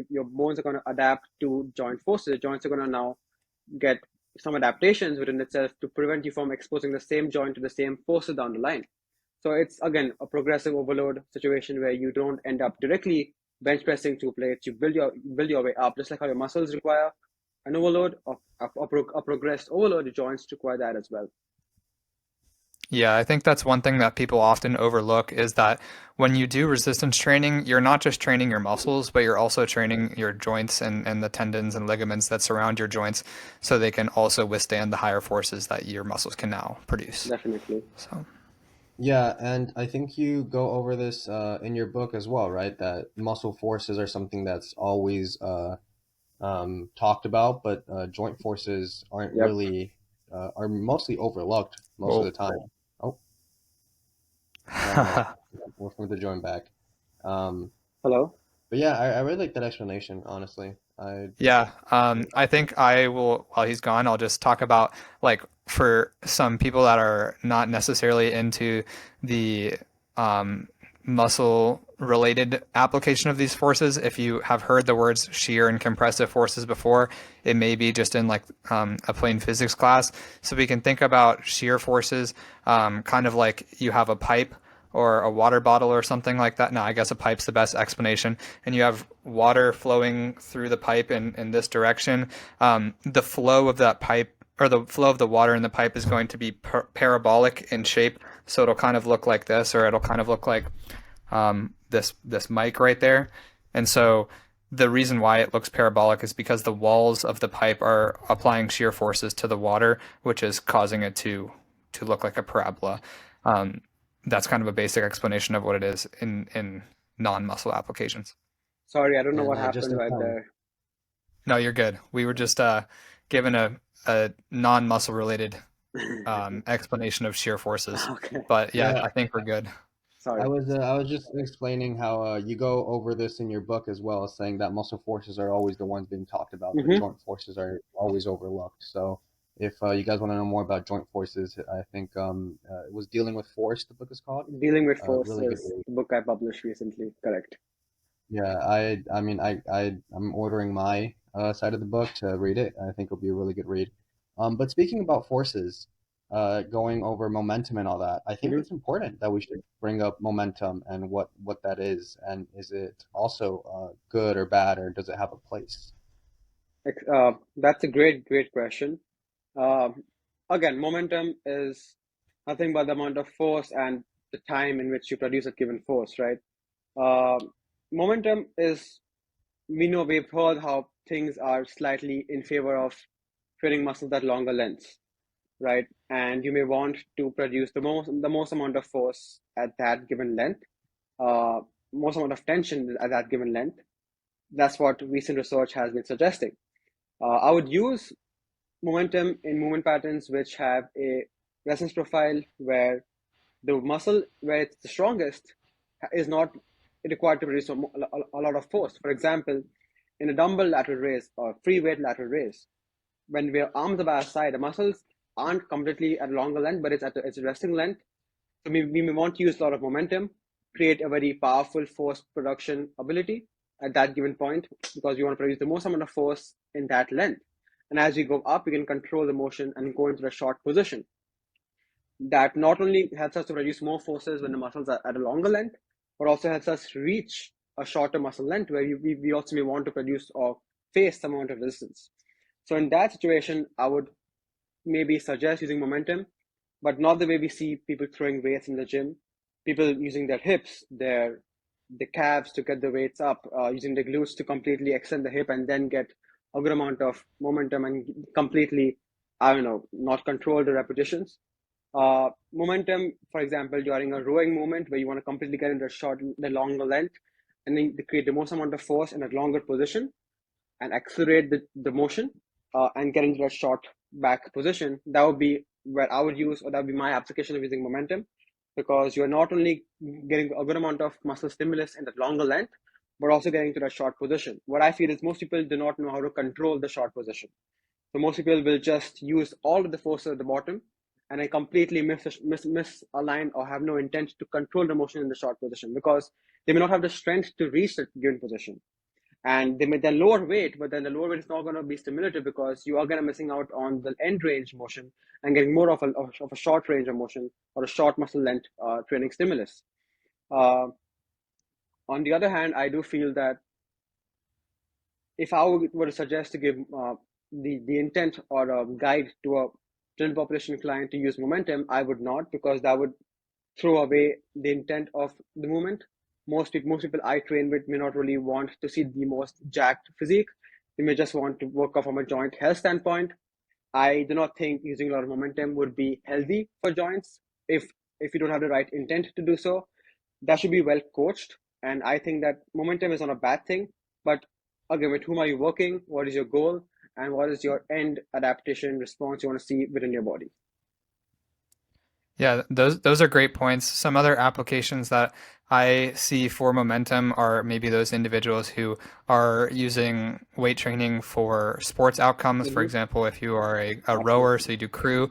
Your bones are going to adapt to joint forces. Joints are going to now get some adaptations within itself to prevent you from exposing the same joint to the same forces down the line. So it's again a progressive overload situation where you don't end up directly bench pressing 2 plates. You build your way up, just like how your muscles require an overload of a progressed overload. Your joints require that as well. Yeah, I think that's one thing that people often overlook is that when you do resistance training, you're not just training your muscles, but you're also training your joints and the tendons and ligaments that surround your joints so they can also withstand the higher forces that your muscles can now produce. Definitely. So, Yeah, and I think you go over this in your book as well, right? That muscle forces are something that's always talked about, but joint forces aren't Yep. really are mostly overlooked most of whoa. the time. Oh, no, no, we're from the join back. Um, Hello. but yeah, I really like that explanation, honestly. Yeah, I think I will, while he's gone, I'll just talk about like for some people that are not necessarily into the um, muscle related application of these forces. If you have heard the words shear and compressive forces before, it may be just in like a plain physics class. So we can think about shear forces kind of like you have a pipe or a water bottle or something like that. No, I guess a pipe's the best explanation. And you have water flowing through the pipe in this direction. The flow of that pipe or the flow of the water in the pipe is going to be parabolic in shape. So it'll kind of look like this, or it'll kind of look like this mic right there. And so the reason why it looks parabolic is because the walls of the pipe are applying shear forces to the water, which is causing it to look like a parabola. Um, that's kind of a basic explanation of what it is in non-muscle applications. Sorry, I don't know and what just happened in right time. there. No, you're good. We were just given a non-muscle related explanation of shear forces, Okay. but yeah, Yeah, I think we're good. Sorry. I was just explaining how you go over this in your book as well, saying that muscle forces are always the ones being talked about, but Mm-hmm. joint forces are always overlooked. So if you guys want to know more about joint forces, I think it was Dealing with Force, the book is called. Dealing with Force Really good is read. the book I published recently. Correct. Yeah, I mean I'm ordering my side of the book to read it. I think it'll be a really good read. But speaking about forces, going over momentum and all that, I think Mm-hmm. it's important that we should bring up momentum and what that is, and is it also good or bad, or does it have a place? That's a great question. Um, Again, momentum is nothing but the amount of force and the time in which you produce a given force, right? Momentum is, we know we've heard how things are slightly in favor of training muscles at longer lengths, right? And you may want to produce the most amount of force at that given length, uh, most amount of tension at that given length. That's what recent research has been suggesting. I would use momentum in movement patterns which have a resonance profile where the muscle where it's the strongest is not required to produce a lot of force. For example, in a dumbbell lateral raise or free weight lateral raise, when we're arms are by our side, the muscles aren't completely at a longer length, but it's a resting length. So we may want to use a lot of momentum, create a very powerful force production ability at that given point because we want to produce the most amount of force in that length. And as we go up, we can control the motion and go into the short position. That not only helps us to produce more forces when the muscles are at a longer length, but also helps us reach a shorter muscle length where we also may want to produce or face some amount of resistance. So in that situation, I would maybe suggest using momentum, but not the way we see people throwing weights in the gym. People using their hips, the calves to get the weights up, using the glutes to completely extend the hip and then get a good amount of momentum and completely, I don't know, not control the repetitions. Momentum, for example, during a rowing movement where you want to completely get into the longer length, and then create the most amount of force in a longer position and accelerate the motion and get into that short back position, that would be where I would use, or that would be my application of using momentum, because you're not only getting a good amount of muscle stimulus in that longer length, but also getting to that short position. What I feel is most people do not know how to control the short position. So most people will just use all of the forces at the bottom and I completely misalign or have no intent to control the motion in the short position because they may not have the strength to reach that given position. And they may then lower weight, but then the lower weight is not going to be stimulative because you are going to missing out on the end range motion and getting more of a short range of motion or a short muscle length training stimulus. Uh, on the other hand, I do feel that if I were to suggest to give the intent or a guide to a general population client to use momentum, I would not, because that would throw away the intent of the movement. Most people I train with may not really want to see the most jacked physique. They may just want to work off from a joint health standpoint. I do not think using a lot of momentum would be healthy for joints if you don't have the right intent to do so. That should be well coached, and I think that momentum is not a bad thing. But again, with whom are you working? What is your goal? And what is your end adaptation response you want to see within your body? Yeah, those are great points. Some other applications that I see for momentum are maybe those individuals who are using weight training for sports outcomes. For Mm-hmm. example, if you are a rower, Absolutely. so you do crew,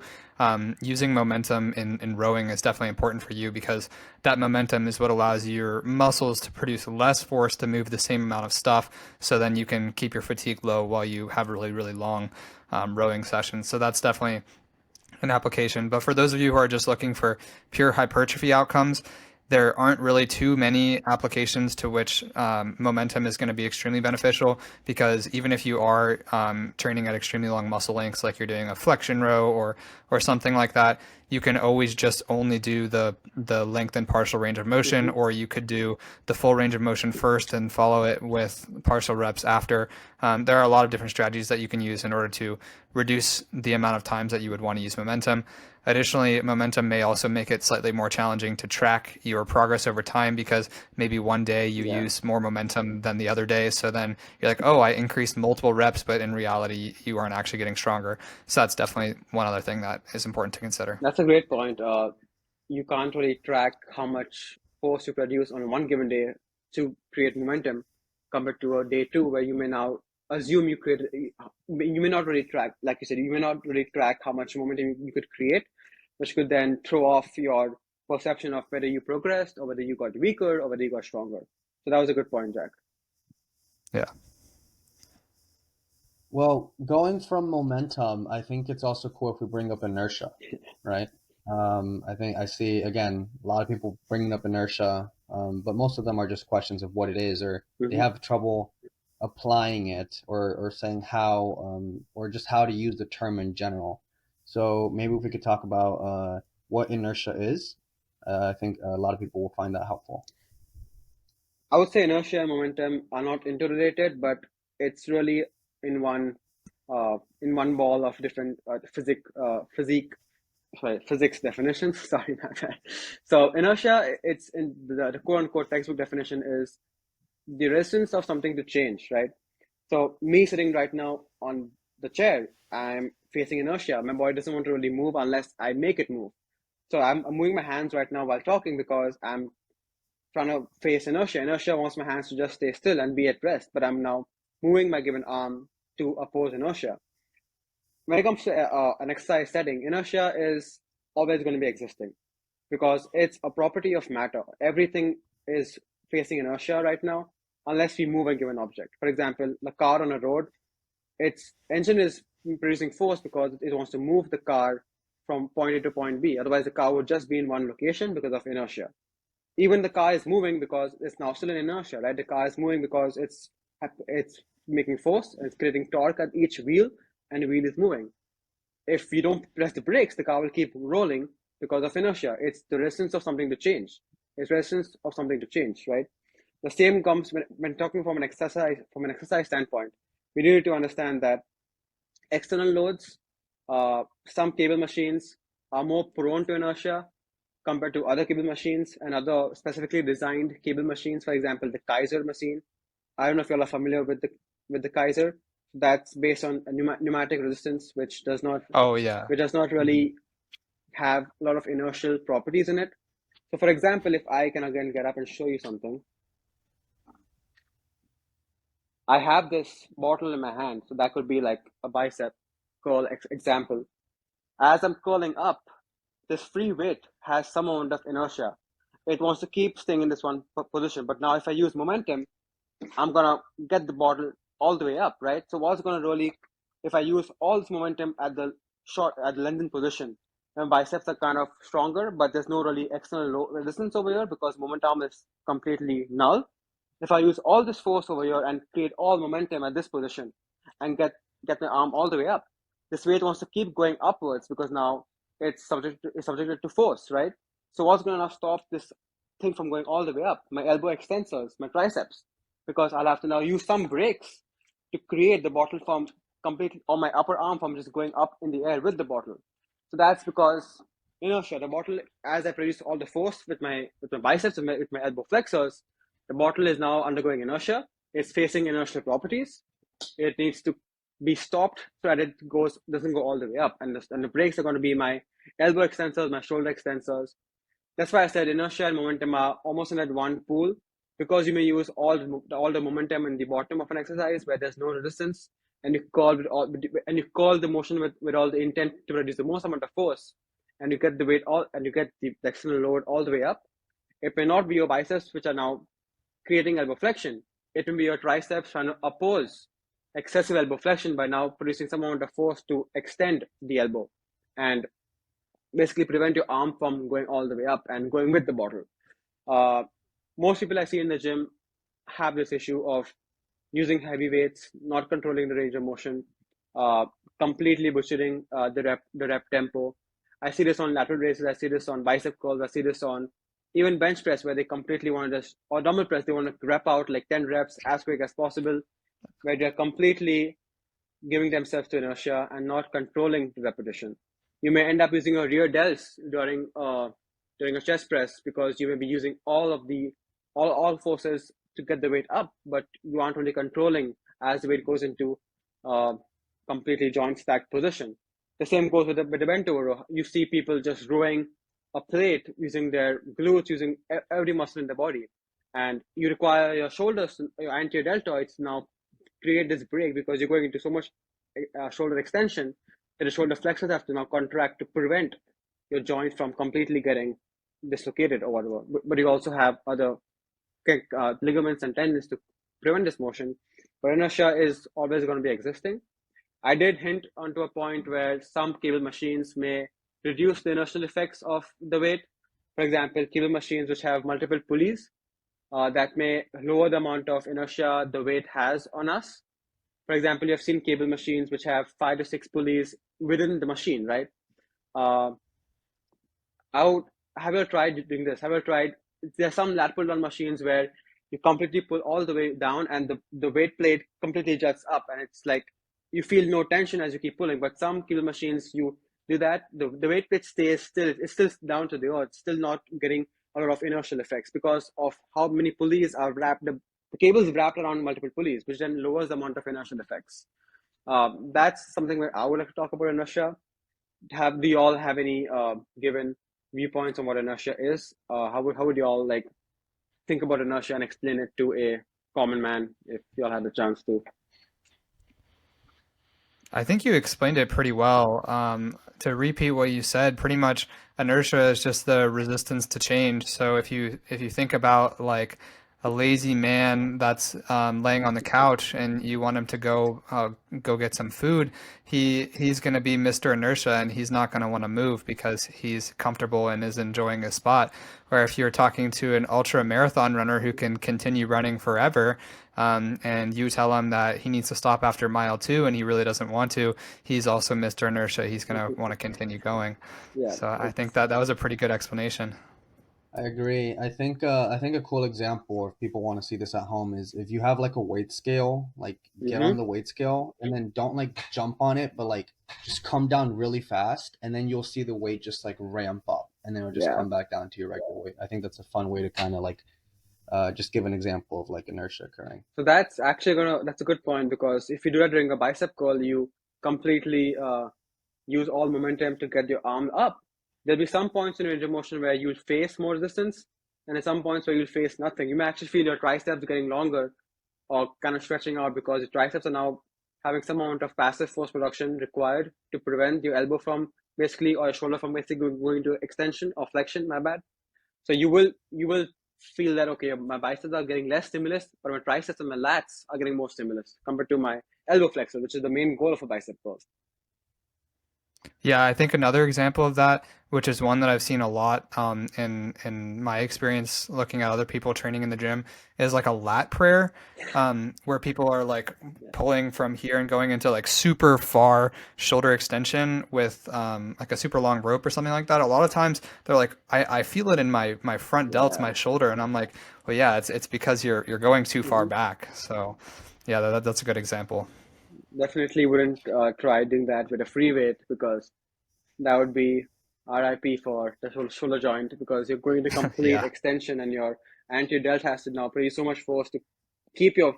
using momentum in rowing is definitely important for you because that momentum is what allows your muscles to produce less force to move the same amount of stuff. So then you can keep your fatigue low while you have really, really long rowing sessions. So that's definitely an application. But for those of you who are just looking for pure hypertrophy outcomes, there aren't really too many applications to which momentum is going to be extremely beneficial because even if you are training at extremely long muscle lengths, like you're doing a flexion row or something like that, you can always just only do the length and partial range of motion, Mm-hmm. or you could do the full range of motion first and follow it with partial reps after. There are a lot of different strategies that you can use in order to reduce the amount of times that you would want to use momentum. Additionally, momentum may also make it slightly more challenging to track your progress over time because maybe one day you Yeah. use more momentum than the other day. So then you're like, oh, I increased multiple reps, but in reality, you aren't actually getting stronger. So that's definitely one other thing that is important to consider. That's a great point. You can't really track how much force you produce on one given day to create momentum compared to a day two where you may now assume you may not really track, like you said, you may not really track how much momentum you could create, which could then throw off your perception of whether you progressed or whether you got weaker or whether you got stronger. So that was a good point, Jack. Yeah. Well, going from momentum, I think it's also cool if we bring up inertia, right? I think I see again a lot of people bringing up inertia, but most of them are just questions of what it is, or they Mm-hmm. have trouble applying it, or saying how, or just how to use the term in general. So maybe if we could talk about what inertia is, I think a lot of people will find that helpful. I would say inertia and momentum are not interrelated, but it's really in one ball of different physics definitions. Sorry about that. So inertia, it's in the quote unquote textbook definition is the resistance of something to change, right? So me sitting right now on the chair, I'm facing inertia. My body doesn't want to really move unless I make it move. So I'm moving my hands right now while talking because I'm trying to face inertia. Inertia wants my hands to just stay still and be at rest, but I'm now moving my given arm to oppose inertia. When it comes to an exercise setting, inertia is always going to be existing because it's a property of matter. Everything is facing inertia right now unless we move a given object. For example, the car on a road, its engine is producing force because it wants to move the car from point A to point B. Otherwise, the car would just be in one location because of inertia. Even the car is moving because it's now still in inertia, right? The car is moving because it's making force and it's creating torque at each wheel, and the wheel is moving. If you don't press the brakes, the car will keep rolling because of inertia. It's the resistance of something to change. It's resistance of something to change, right? The same comes when talking from an exercise standpoint. We need to understand that external loads, some cable machines, are more prone to inertia compared to other cable machines and other specifically designed cable machines. For example, the Kaiser machine. I don't know if you all are familiar with the Kaiser. That's based on a pneumatic resistance, Oh yeah. which does not Mhm. really have a lot of inertial properties in it. So, for example, if I can again get up and show you something, I have this bottle in my hand, so that could be like a bicep curl example. As I'm curling up, this free weight has some amount of inertia. It wants to keep staying in this one position. But now, if I use momentum, I'm gonna get the bottle all the way up, right? So what's gonna really, if I use all this momentum at the lengthened position, my biceps are kind of stronger, but there's no really external resistance over here because momentum is completely null. If I use all this force over here and create all momentum at this position and get my arm all the way up, this weight wants to keep going upwards because now it's subjected to force, right? So what's going to now stop this thing from going all the way up? My elbow extensors, my triceps, because I'll have to now use some brakes to create the bottle from completely, or my upper arm from just going up in the air with the bottle. So that's because inertia. The bottle, as I produce all the force with my biceps with my elbow flexors, the bottle is now undergoing inertia. It's facing inertial properties. It needs to be stopped so that it doesn't go all the way up. And the brakes are going to be my elbow extensors, my shoulder extensors. That's why I said inertia and momentum are almost in that one pool because you may use all the momentum in the bottom of an exercise where there's no resistance, and you call the motion with all the intent to produce the most amount of force, and you get the weight all and you get the external load all the way up. It may not be your biceps which are now creating elbow flexion. It may be your triceps trying to oppose excessive elbow flexion by now producing some amount of force to extend the elbow and basically prevent your arm from going all the way up and going with the bottle. Uh, Most people I see in the gym have this issue of using heavy weights, not controlling the range of motion, uh, completely butchering the rep tempo. I see this on lateral raises. I see this on bicep curls. I see this on even bench press where they completely want to just, or dumbbell press, they want to rep out like 10 reps as quick as possible, where they're completely giving themselves to inertia and not controlling the repetition. You may end up using your rear delts during a chest press because you may be using all forces to get the weight up, but you aren't really controlling as the weight goes into uh, completely joint stacked position. The same goes with the bent over row. You see people just rowing a plate using their glutes, using every muscle in the body, and you require your shoulders, your anterior deltoids now create this break because you're going into so much shoulder extension that the shoulder flexors have to now contract to prevent your joint from completely getting dislocated or whatever. But you also have other ligaments and tendons to prevent this motion. But inertia is always going to be existing. I did hint onto a point where some cable machines may reduce the inertial effects of the weight. For example, cable machines which have multiple pulleys that may lower the amount of inertia the weight has on us. For example, you have seen cable machines which have 5 to 6 pulleys within the machine, right? Uh, I would have you tried doing this? Have you tried? There are some lat pull down machines where you completely pull all the way down and the weight plate completely juts up, and it's like you feel no tension as you keep pulling. But some cable machines, you do that, the weight plate stays still, it's still down to the earth, still not getting a lot of inertial effects because of how many pulleys are wrapped. The cables wrapped around multiple pulleys, which then lowers the amount of inertial effects. That's something where I would like to talk about inertia. Have Do you all have any given viewpoints on what inertia is? How would you all like think about inertia and explain it to a common man if you all had the chance to? I think you explained it pretty well. To repeat what you said, pretty much inertia is just the resistance to change. So if you think about like a lazy man that's laying on the couch and you want him to go get some food, he's going to be Mr. Inertia and he's not going to want to move because he's comfortable and is enjoying his spot. Where if you're talking to an ultra marathon runner who can continue running forever, and you tell him that he needs to stop after mile 2 and he really doesn't want to, he's also Mr. Inertia. He's going to want to continue going. Yeah, So I think it's that was a pretty good explanation. I agree. I think a cool example, if people want to see this at home, is if you have like a weight scale, like get Mm-hmm. on the weight scale and then don't like jump on it, but like just come down really fast, and then you'll see the weight just like ramp up, and then it'll just Yeah. come back down to your regular weight. I think that's a fun way to kind of like just give an example of like inertia occurring. So that's a good point because if you do that during a bicep curl, you completely use all momentum to get your arm up. There'll be some points in your range of motion where you'll face more resistance, and at some points where you'll face nothing. You may actually feel your triceps getting longer or kind of stretching out because your triceps are now having some amount of passive force production required to prevent your elbow from basically or your shoulder from basically going into extension or flexion, my bad. So you will feel that okay, my biceps are getting less stimulus, but my triceps and my lats are getting more stimulus compared to my elbow flexor, which is the main goal of a bicep curl. Yeah, I think another example of that, which is one that I've seen a lot in my experience looking at other people training in the gym, is like a lat prayer, where people are like Yeah. pulling from here and going into like super far shoulder extension with like a super long rope or something like that. A lot of times they're like, I feel it in my front delts, Yeah. my shoulder, and I'm like, well, yeah, it's because you're going too far Hmm. back. So, yeah, that's a good example. Definitely wouldn't try doing that with a free weight because that would be RIP for the shoulder joint because you're going to complete Yeah. extension and your anterior delt has to now produce so much force to keep your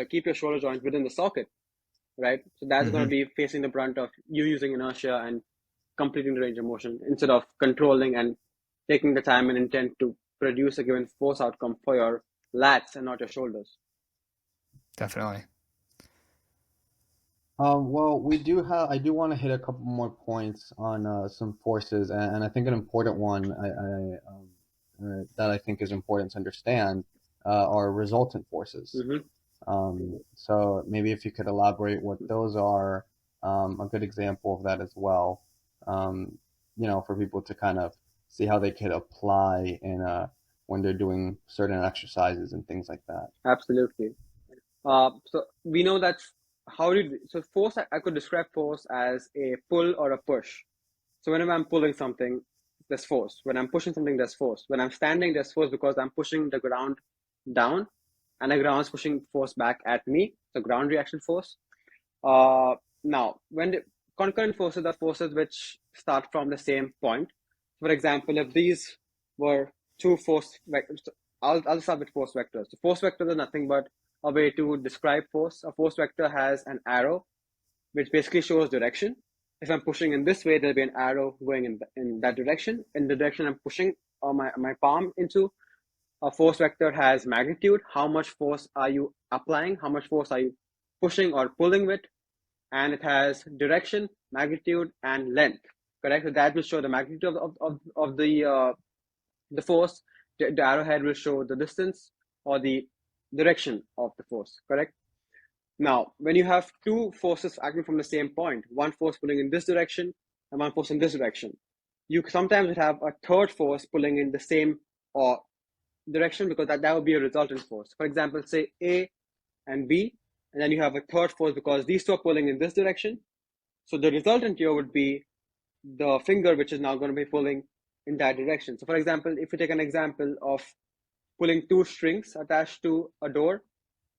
keep your shoulder joint within the socket, right? So that's going to Hmm. be facing the brunt of you using inertia and completing the range of motion instead of controlling and taking the time and intent to produce a given force outcome for your lats and not your shoulders. Definitely. Well, I do want to hit a couple more points on some forces, and I think an important one that I think is important to understand are resultant forces. Mm-hmm. So maybe if you could elaborate what those are, a good example of that as well, um, for people to kind of see how they could apply in when they're doing certain exercises and things like that. Absolutely. So we know that so force, I could describe force as a pull or a push. So whenever I'm pulling something, there's force. When I'm pushing something, there's force. When I'm standing, there's force because I'm pushing the ground down and the ground is pushing force back at me. So ground reaction force. Uh, Now, when the concurrent forces are forces which start from the same point. For example, if these were two force vectors, I'll start with force vectors. So force vectors are nothing but a way to describe force. A force vector has an arrow which basically shows direction. If I'm pushing in this way, there'll be an arrow going in that direction. In the direction I'm pushing my palm into, a force vector has magnitude. How much force are you applying? How much force are you pushing or pulling with? And it has direction, magnitude, and length. Correct. So that will show the magnitude of the force. The arrowhead will show the distance or the direction of the force. Correct. Now, when you have two forces acting from the same point, one force pulling in this direction and one force in this direction, you sometimes would have a third force pulling in the same or direction because that would be a resultant force. For example, say A and B, and then you have a third force because these two are pulling in this direction. So the resultant here would be the finger, which is now going to be pulling in that direction. So for example, if you take an example of pulling two strings attached to a door,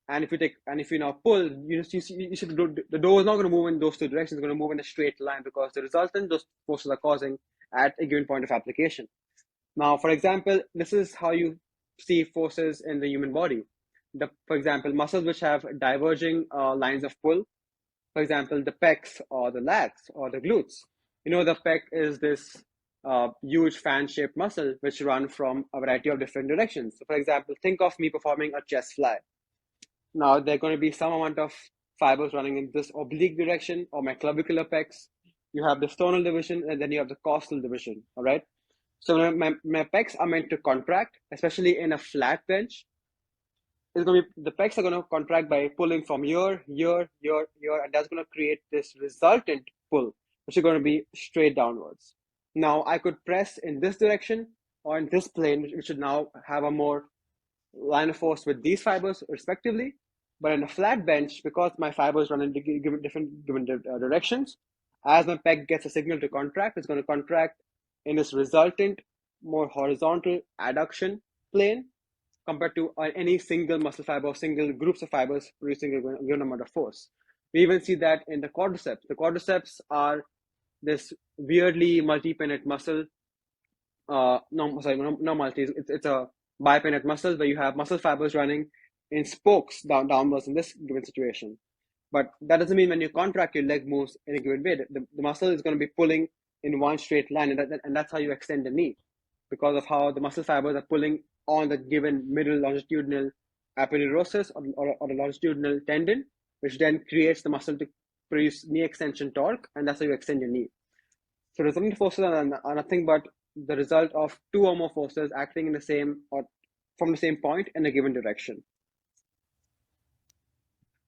and if you now pull, you see the door is not going to move in those two directions. It's going to move in a straight line because the resultant those forces are causing at a given point of application. Now, for example, this is how you see forces in the human body. For example, muscles which have diverging lines of pull, for example, the pecs or the lats or the glutes. The pec is this huge fan-shaped muscle which run from a variety of different directions. So, for example, think of me performing a chest fly. Now, there are going to be some amount of fibers running in this oblique direction or my clavicular pecs. You have the sternal division and then you have the costal division. All right. So my pecs are meant to contract, especially in a flat bench. The pecs are going to contract by pulling from here, and that's going to create this resultant pull, which is going to be straight downwards. Now I could press in this direction or in this plane, which should now have a more line of force with these fibers respectively. But in a flat bench, because my fibers run in given directions, as my pec gets a signal to contract, it's going to contract in this resultant more horizontal adduction plane compared to any single muscle fiber or single groups of fibers producing a given amount of force. We even see that in the quadriceps. The quadriceps are this weirdly multi-pennate muscle. No, sorry, no multi. It's a bipennate muscle where you have muscle fibers running in spokes downwards in this given situation. But that doesn't mean when you contract, your leg moves in a given way. The muscle is going to be pulling in one straight line, and that's how you extend the knee, because of how the muscle fibers are pulling on the given middle longitudinal aponeurosis or the longitudinal tendon, which then creates the muscle to produce knee extension torque, and that's how you extend your knee. So resultant forces are nothing but the result of two or more forces acting in the same or from the same point in a given direction.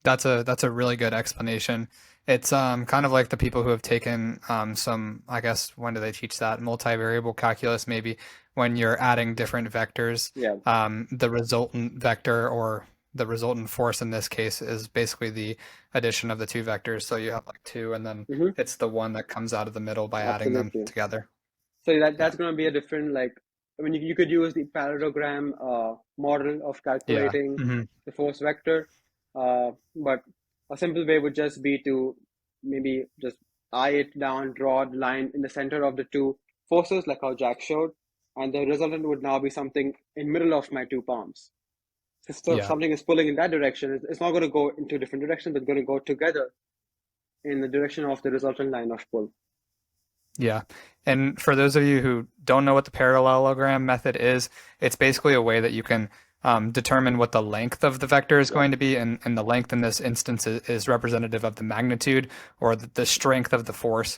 That's a really good explanation. It's kind of like the people who have taken some, I guess, when do they teach that? Multivariable calculus, maybe when you're adding different vectors. Yeah. The resultant vector or the resultant force in this case is basically the addition of the two vectors. So you have like two, and then Mm-hmm. it's the one that comes out of the middle by adding them Absolutely. together. So Yeah. that's going to be a different, like, I mean, you could use the parallelogram model of Yeah. calculating Hmm. the force vector, but a simple way would just be to maybe just eye it down, draw a line in the center of the two forces, like how Jack showed, and the resultant would now be something in middle of my two palms. So if Yeah. something is pulling in that direction, it's not going to go into a different direction, but it's going to go together in the direction of the resultant line of pull. Yeah. And for those of you who don't know what the parallelogram method is, it's basically a way that you can determine what the length of the vector is Yeah. going to be. And the length in this instance is representative of the magnitude or the strength of the force.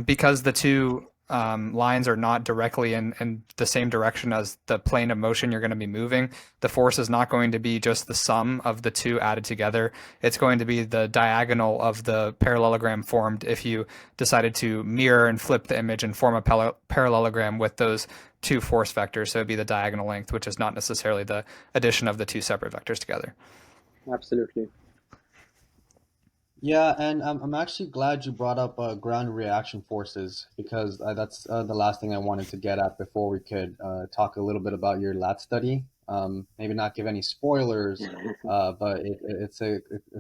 Because the two lines are not directly in the same direction as the plane of motion you're going to be moving, the force is not going to be just the sum of the two added together. It's going to be the diagonal of the parallelogram formed if you decided to mirror and flip the image and form a parallelogram with those two force vectors. So it'd be the diagonal length, which is not necessarily the addition of the two separate vectors together. Absolutely. Yeah, and I'm actually glad you brought up ground reaction forces because that's the last thing I wanted to get at before we could talk a little bit about your lab study. Maybe not give any spoilers, but it's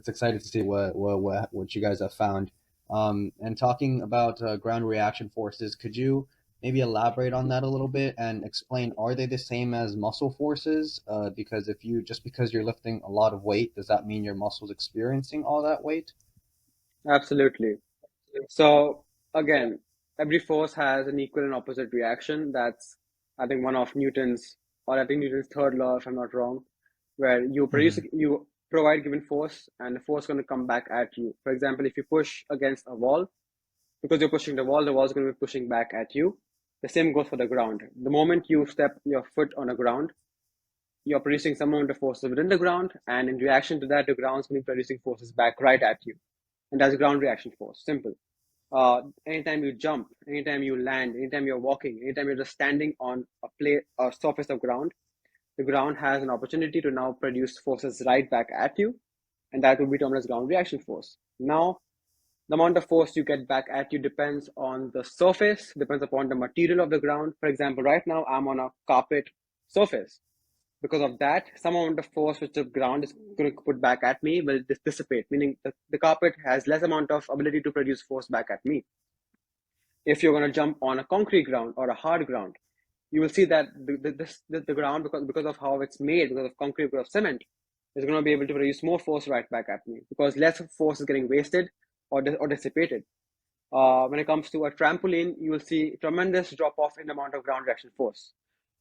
exciting to see what you guys have found. And talking about ground reaction forces, could you maybe elaborate on that a little bit and explain, are they the same as muscle forces? Because if you just because you're lifting a lot of weight, does that mean your muscles experiencing all that weight? Absolutely. So again, every force has an equal and opposite reaction. That's, I think, one of Newton's, or I think Newton's third law, if I'm not wrong, where Mm-hmm. you provide given force, and the force is going to come back at you. For example, if you push against a wall, because you're pushing the wall is going to be pushing back at you. The same goes for the ground. The moment you step your foot on the ground, you're producing some amount of forces within the ground, and in reaction to that, the ground is going to be producing forces back right at you. And that's ground reaction force. Simple. Anytime you jump, anytime you land, anytime you're walking, anytime you're just standing on a surface of ground, the ground has an opportunity to now produce forces right back at you, and that will be termed as ground reaction force. Now, the amount of force you get back at you depends on the surface, depends upon the material of the ground. For example, right now I'm on a carpet surface. Because of that, some amount of force which the ground is going to put back at me will dissipate, meaning the carpet has less amount of ability to produce force back at me. If you're going to jump on a concrete ground or a hard ground, you will see that the ground, because of how it's made, because of concrete, because of cement, is going to be able to produce more force right back at me because less force is getting wasted or dissipated. When it comes to a trampoline, you will see tremendous drop off in the amount of ground reaction force.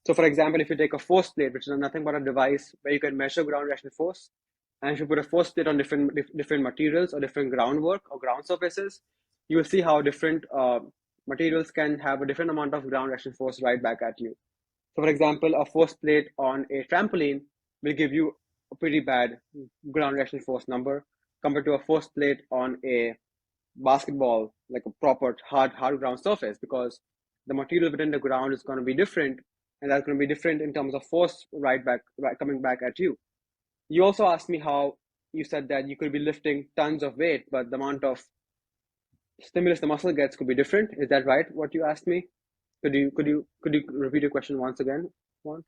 So, for example, if you take a force plate, which is nothing but a device where you can measure ground reaction force, and if you put a force plate on different materials or different groundwork or ground surfaces, you will see how different materials can have a different amount of ground reaction force right back at you. So, for example, a force plate on a trampoline will give you a pretty bad ground reaction force number compared to a force plate on a basketball, like a proper hard ground surface, because the material within the ground is going to be different, and that's going to be different in terms of force coming back at you. You also asked me how you said that you could be lifting tons of weight, but the amount of stimulus the muscle gets could be different. Is that right? What you asked me? Could you repeat your question once again? Juan?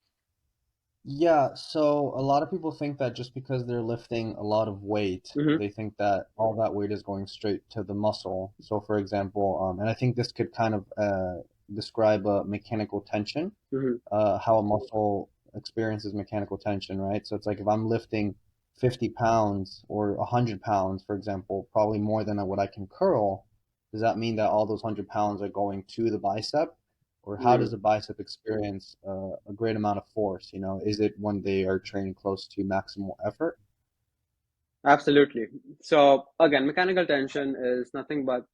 Yeah, so a lot of people think that just because they're lifting a lot of weight, Mm-hmm. they think that all that weight is going straight to the muscle. So, for example, and I think this could kind of describe a mechanical tension, Mm-hmm. how a muscle experiences mechanical tension, right? So it's like if I'm lifting 50 pounds or 100 pounds, for example, probably more than what I can curl, does that mean that all those 100 pounds are going to the bicep? Or how does Mm. the bicep experience a great amount of force? You know, is it when they are training close to maximal effort? Absolutely. So again, mechanical tension is nothing but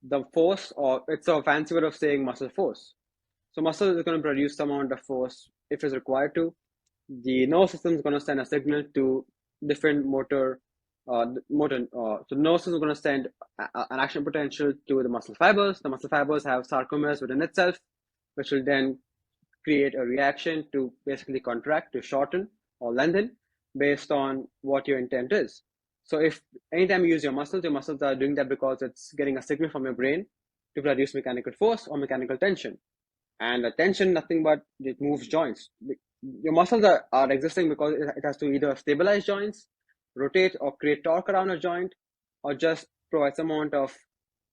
the force, or it's a fancy way of saying muscle force. So muscle is going to produce some amount of force if it's required to. The nervous system is going to send a signal to different so the nervous system is going to send an action potential to the muscle fibers. The muscle fibers have sarcomeres within itself, which will then create a reaction to basically contract, to shorten or lengthen based on what your intent is. So if anytime you use your muscles are doing that because it's getting a signal from your brain to produce mechanical force or mechanical tension. And the tension, nothing but it moves joints. Your muscles are existing because it has to either stabilize joints, rotate or create torque around a joint, or just provide some amount of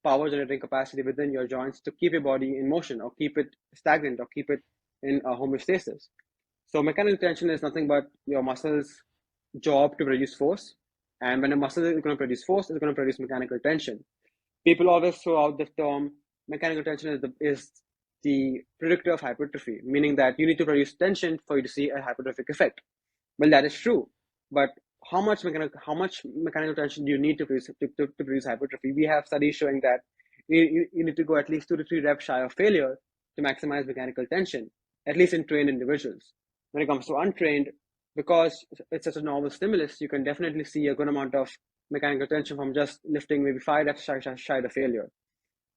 power generating capacity within your joints to keep your body in motion or keep it stagnant or keep it in a homeostasis. So mechanical tension is nothing but your muscles' job to produce force. And when a muscle is going to produce force, it's going to produce mechanical tension. People always throw out the term mechanical tension is the predictor of hypertrophy, meaning that you need to produce tension for you to see a hypertrophic effect. Well, that is true, but how much mechanical tension do you need to produce hypertrophy? We have studies showing that you need to go at least 2 to 3 reps shy of failure to maximize mechanical tension, at least in trained individuals. When it comes to untrained, because it's such a novel stimulus, you can definitely see a good amount of mechanical tension from just lifting maybe 5 reps shy of failure.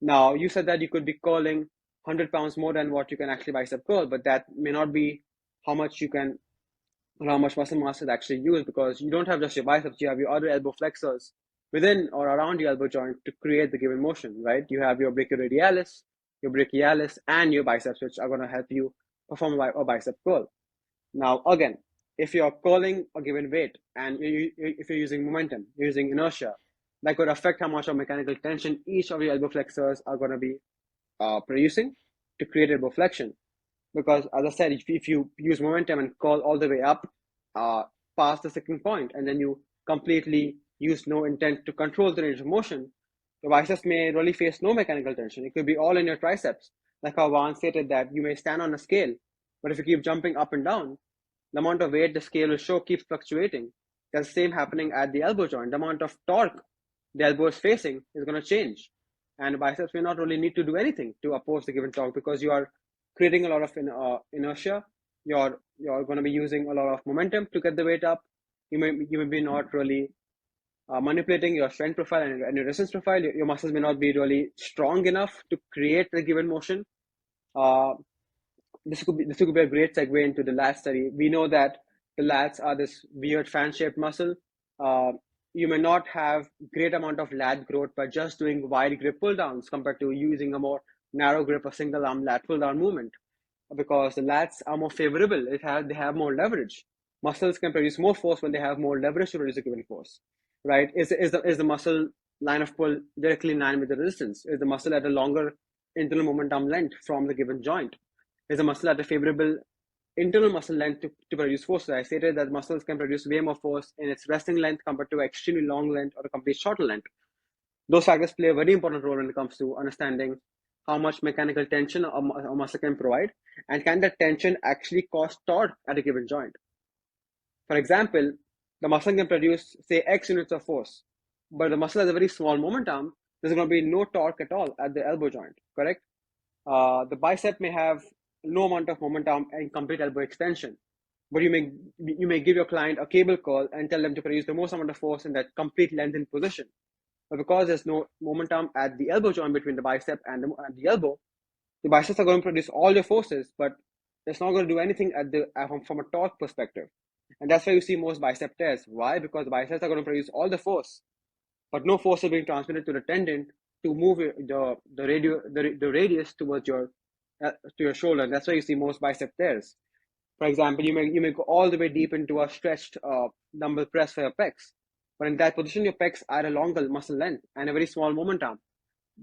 Now, you said that you could be curling 100 pounds more than what you can actually bicep curl, but that may not be how much you can how much muscle mass is actually used, because you don't have just your biceps, you have your other elbow flexors within or around your elbow joint to create the given motion, right? You have your brachioradialis, your brachialis, and your biceps, which are going to help you perform a bicep curl. Now, again, if you're curling a given weight and if you're using momentum, you're using inertia, that could affect how much of mechanical tension each of your elbow flexors are going to be producing to create elbow flexion. Because as I said, if you use momentum and curl all the way up uh, past the sticking point, and then you completely use no intent to control the range of motion, the biceps may really face no mechanical tension. It could be all in your triceps. Like how Juan stated that you may stand on a scale, but if you keep jumping up and down, the amount of weight the scale will show keeps fluctuating. That's the same happening at the elbow joint. The amount of torque the elbow is facing is going to change. And the biceps may not really need to do anything to oppose the given torque, because you are creating a lot of inertia. You're going to be using a lot of momentum to get the weight up. You may be not really manipulating your strength profile and your resistance profile. Your muscles may not be really strong enough to create the given motion. Uh, this could be a great segue into the lats study. We know that the lats are this weird fan-shaped muscle. Uh, you may not have great amount of lat growth by just doing wide grip pull downs compared to using a more narrow grip or single arm lat pull down movement, because the lats are more favorable. They have more leverage. Muscles can produce more force when they have more leverage to produce a given force, right? Is the muscle line of pull directly in line with the resistance? Is the muscle at a longer internal momentum length from the given joint? Is the muscle at a favorable internal muscle length to produce force? So I stated that muscles can produce way more force in its resting length compared to extremely long length or a complete shorter length. Those factors play a very important role when it comes to understanding how much mechanical tension a muscle can provide, and can that tension actually cause torque at a given joint. For example, the muscle can produce, say, X units of force, but the muscle has a very small momentum. There's going to be no torque at all at the elbow joint, correct? The bicep may have no amount of momentum and complete elbow extension, but you may give your client a cable curl and tell them to produce the most amount of force in that complete lengthened position. But because there's no momentum at the elbow joint between the bicep and the elbow, the biceps are going to produce all your forces, but it's not going to do anything from a torque perspective. And that's why you see most bicep tears. Why? Because the biceps are going to produce all the force, but no force is being transmitted to the tendon to move the radius towards your to your shoulder. That's why you see most bicep tears. For example, you may go all the way deep into a stretched dumbbell press for your pecs, but in that position, your pecs are a longer muscle length and a very small moment arm,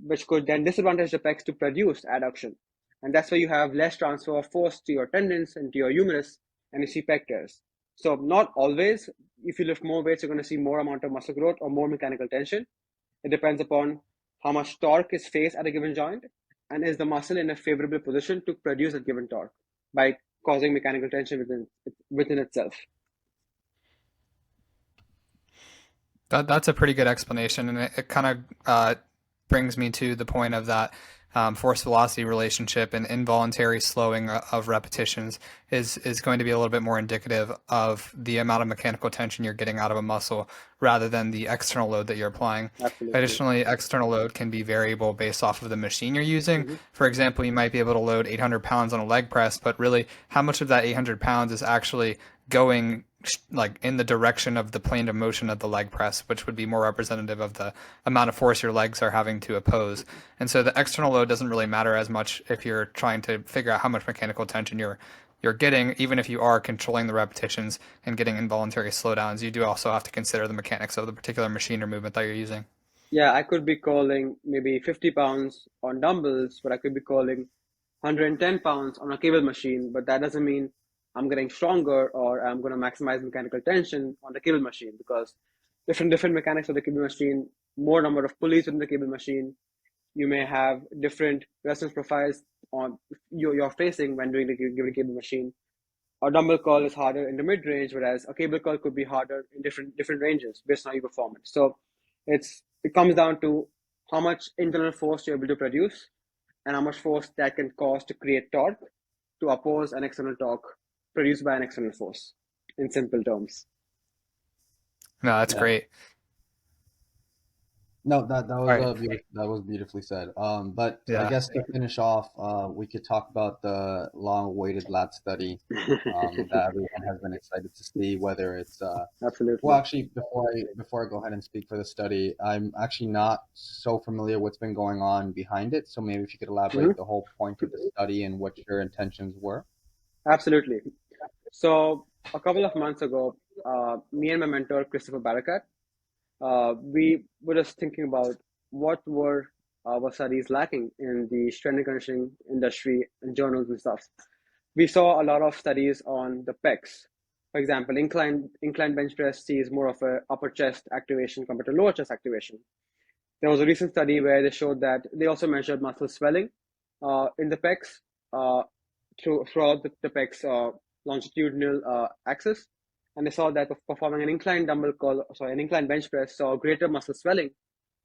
which could then disadvantage the pecs to produce adduction. And that's why you have less transfer of force to your tendons and to your humerus, and you see pec tears. So not always, if you lift more weights, you're going to see more amount of muscle growth or more mechanical tension. It depends upon how much torque is faced at a given joint, and is the muscle in a favorable position to produce a given torque by causing mechanical tension within itself. That's a pretty good explanation, and it kind of brings me to the point of that force velocity relationship, and involuntary slowing of repetitions is going to be a little bit more indicative of the amount of mechanical tension you're getting out of a muscle rather than the external load that you're applying. Absolutely. Additionally, external load can be variable based off of the machine you're using. For example, you might be able to load 800 pounds on a leg press, but really how much of that 800 pounds is actually going like in the direction of the plane of motion of the leg press, which would be more representative of the amount of force your legs are having to oppose. And so the external load doesn't really matter as much if you're trying to figure out how much mechanical tension you're getting. Even if you are controlling the repetitions and getting involuntary slowdowns, you do also have to consider the mechanics of the particular machine or movement that you're using. Yeah, I could be calling maybe 50 pounds on dumbbells, but I could be calling 110 pounds on a cable machine, but that doesn't mean I'm getting stronger or I'm going to maximize mechanical tension on the cable machine, because different mechanics of the cable machine, more number of pulleys in the cable machine, you may have different resistance profiles on you're facing when doing the given cable machine. A dumbbell curl is harder in the mid range, whereas a cable curl could be harder in different ranges based on how you perform it. So it comes down to how much internal force you're able to produce and how much force that can cause to create torque to oppose an external torque produced by an external force, in simple terms. No, that's Yeah. great. No, that All right. that was beautifully said. But I Yeah. guess to finish off, we could talk about the long-awaited lat study that everyone has been excited to see. Whether it's Absolutely. well, actually, before I go ahead and speak for the study, I'm actually not so familiar what's been going on behind it. So maybe if you could elaborate the whole point of the study and what your intentions were. Absolutely. So a couple of months ago, me and my mentor, Christopher Barakat, we were just thinking about what were our studies lacking in the strength and conditioning industry and journals and stuff. We saw a lot of studies on the pecs. For example, incline bench press sees more of a upper chest activation compared to lower chest activation. There was a recent study where they showed that they also measured muscle swelling in the pecs throughout the pecs longitudinal axis, and they saw that performing an incline an incline bench press saw greater muscle swelling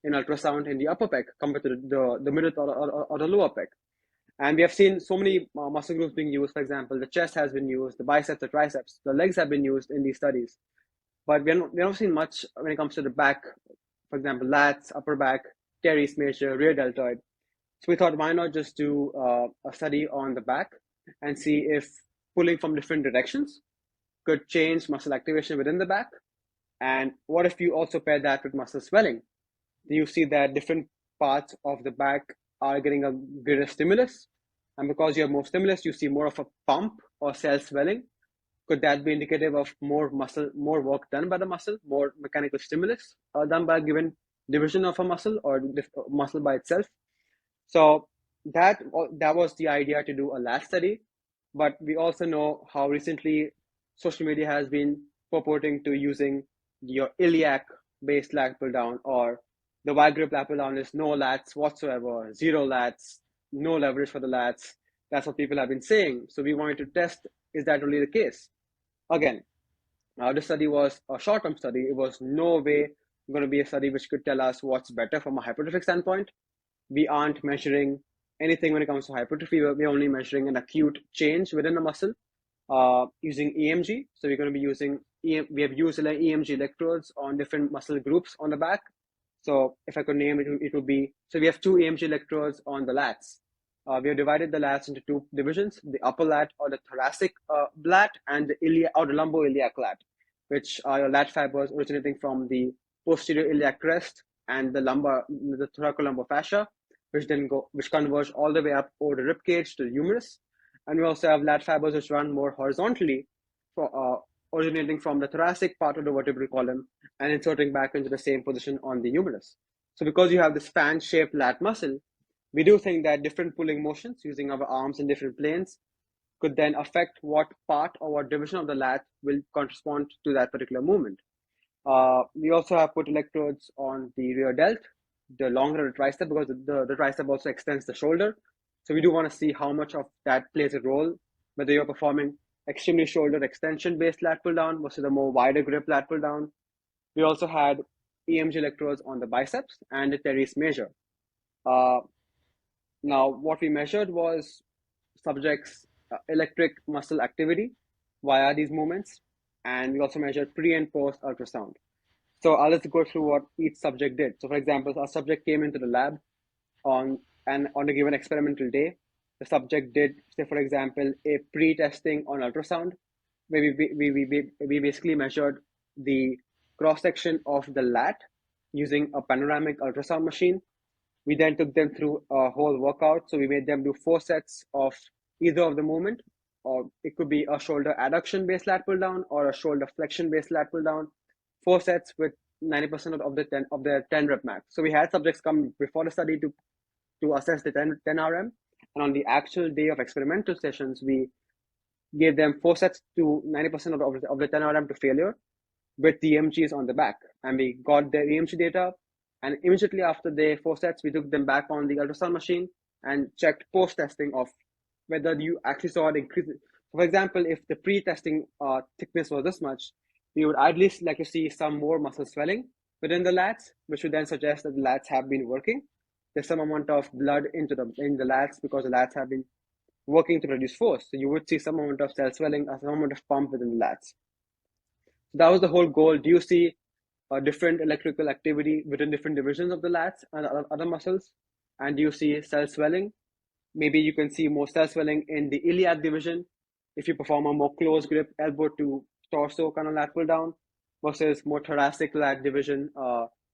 in ultrasound in the upper pec compared to the middle or the lower pec. And we have seen so many muscle groups being used. For example, the chest has been used, the biceps, the triceps, the legs have been used in these studies. But we haven't seen much when it comes to the back. For example, lats, upper back, teres major, rear deltoid. So we thought, why not just do a study on the back and see if pulling from different directions could change muscle activation within the back? And what if you also pair that with muscle swelling? Do you see that different parts of the back are getting a greater stimulus? And because you have more stimulus, you see more of a pump or cell swelling. Could that be indicative of more work done by the muscle, more mechanical stimulus done by a given division of a muscle or muscle by itself? So that was the idea to do a lat study. But we also know how recently social media has been purporting to using your iliac based lat pull down, or the wide grip lat pull down is no lats whatsoever, zero lats, no leverage for the lats. That's what people have been saying. So we wanted to test, is that really the case? Again, this study was a short-term study. It was no way going to be a study which could tell us what's better from a hypertrophic standpoint. We aren't measuring anything when it comes to hypertrophy. We're only measuring an acute change within the muscle using EMG. So we're going to be using, we have used EMG electrodes on different muscle groups on the back. So if I could name it, it would be, so we have two EMG electrodes on the lats. We have divided the lats into two divisions, the upper lat or the thoracic lat, and the iliac or the lumboiliac lat, which are your lat fibers originating from the posterior iliac crest and the thoracolumbar fascia, which converge all the way up over the rib cage to the humerus. And we also have lat fibers which run more horizontally, originating from the thoracic part of the vertebral column and inserting back into the same position on the humerus. So because you have this fan-shaped lat muscle, we do think that different pulling motions using our arms in different planes could then affect what part or what division of the lat will correspond to that particular movement. We also have put electrodes on the rear delt, the longer the tricep, because the tricep also extends the shoulder. So we do want to see how much of that plays a role, whether you're performing extremely shoulder extension based lat pull down versus a more wider grip lat pull down. We also had EMG electrodes on the biceps and the teres major. Now, what we measured was subjects' electric muscle activity via these movements, and we also measured pre and post ultrasound. So I'll just go through what each subject did. So for example, our subject came into the lab on a given experimental day. The subject did, say for example, a pre-testing on ultrasound, where we basically measured the cross-section of the lat using a panoramic ultrasound machine. We then took them through a whole workout. So we made them do 4 sets of either of the movement, or it could be a shoulder adduction based lat pull down or a shoulder flexion based lat pull down. 4 sets with 90% of the 10 rep max. So we had subjects come before the study to assess the 10 RM, and on the actual day of experimental sessions, we gave them 4 sets to 90% of the 10 RM to failure with the EMGs on the back, and we got their EMG data. And immediately after the 4 sets, we took them back on the ultrasound machine and checked post-testing of whether you actually saw an increase. So for example, if the pre-testing thickness was this much, we would at least like to see some more muscle swelling within the lats, which would then suggest that the lats have been working. There's some amount of blood in the lats because the lats have been working to produce force. So you would see some amount of cell swelling or some amount of pump within the lats. So that was the whole goal. Do you see different electrical activity within different divisions of the lats and other muscles? And do you see cell swelling? Maybe you can see more cell swelling in the iliac division if you perform a more close grip elbow to torso kind of lat pull down versus more thoracic lat division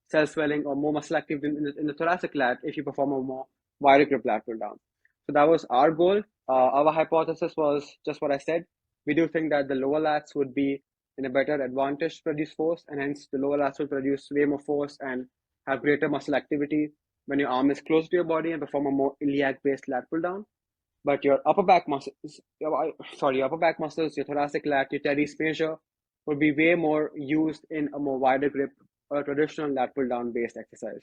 cell swelling or more muscle activity in the thoracic lat if you perform a more wider grip lat pull down. So that was our goal. Our hypothesis was just what I said. We do think that the lower lats would be in a better advantage to produce force, and hence the lower lats will produce way more force and have greater muscle activity when your arm is close to your body and perform a more iliac-based lat pull down. But your upper back muscles, your thoracic lat, your teres major, would be way more used in a more wider grip or a traditional lat pull down based exercise.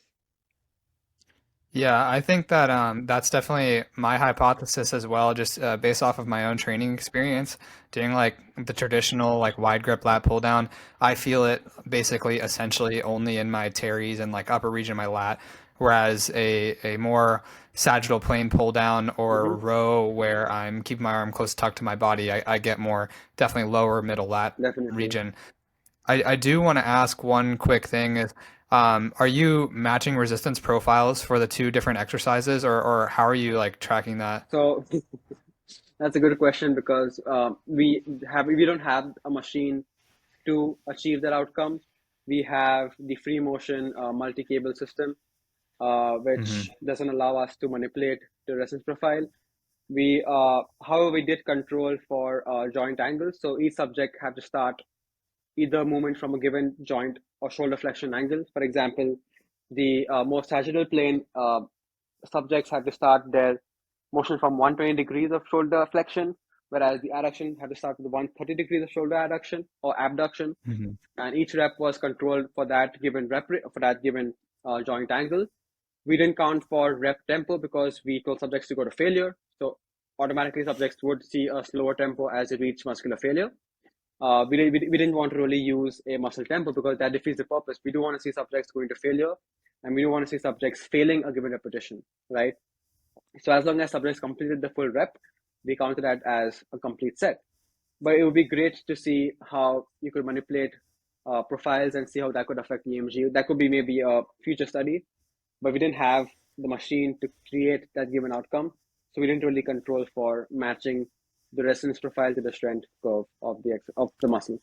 Yeah, I think that that's definitely my hypothesis as well, just based off of my own training experience, doing like the traditional like wide grip lat pull down. I feel it basically essentially only in my teres and like upper region of my lat, whereas a more sagittal plane pull down or row where I'm keeping my arm close tucked to my body, I get more definitely lower middle lat Definitely. region. I do want to ask one quick thing is, are you matching resistance profiles for the two different exercises, or how are you like tracking that? So that's a good question because we don't have a machine to achieve that outcome. We have the free motion multi-cable system, Hmm. which doesn't allow us to manipulate the resistance profile. However, we did control for joint angles. So each subject had to start either movement from a given joint or shoulder flexion angle. For example, the more sagittal plane subjects had to start their motion from 120 degrees of shoulder flexion, whereas the adduction had to start with 130 degrees of shoulder adduction or abduction, Hmm. and each rep was controlled for that given joint angle. We didn't count for rep tempo because we told subjects to go to failure, so automatically subjects would see a slower tempo as they reach muscular failure. We didn't want to really use a muscle tempo because that defeats the purpose. We do want to see subjects going to failure, and we do want to see subjects failing a given repetition, right? So as long as subjects completed the full rep, we counted that as a complete set. But it would be great to see how you could manipulate profiles and see how that could affect EMG. That could be maybe a future study, but we didn't have the machine to create that given outcome. So we didn't really control for matching the resistance profile to the strength curve of the muscle.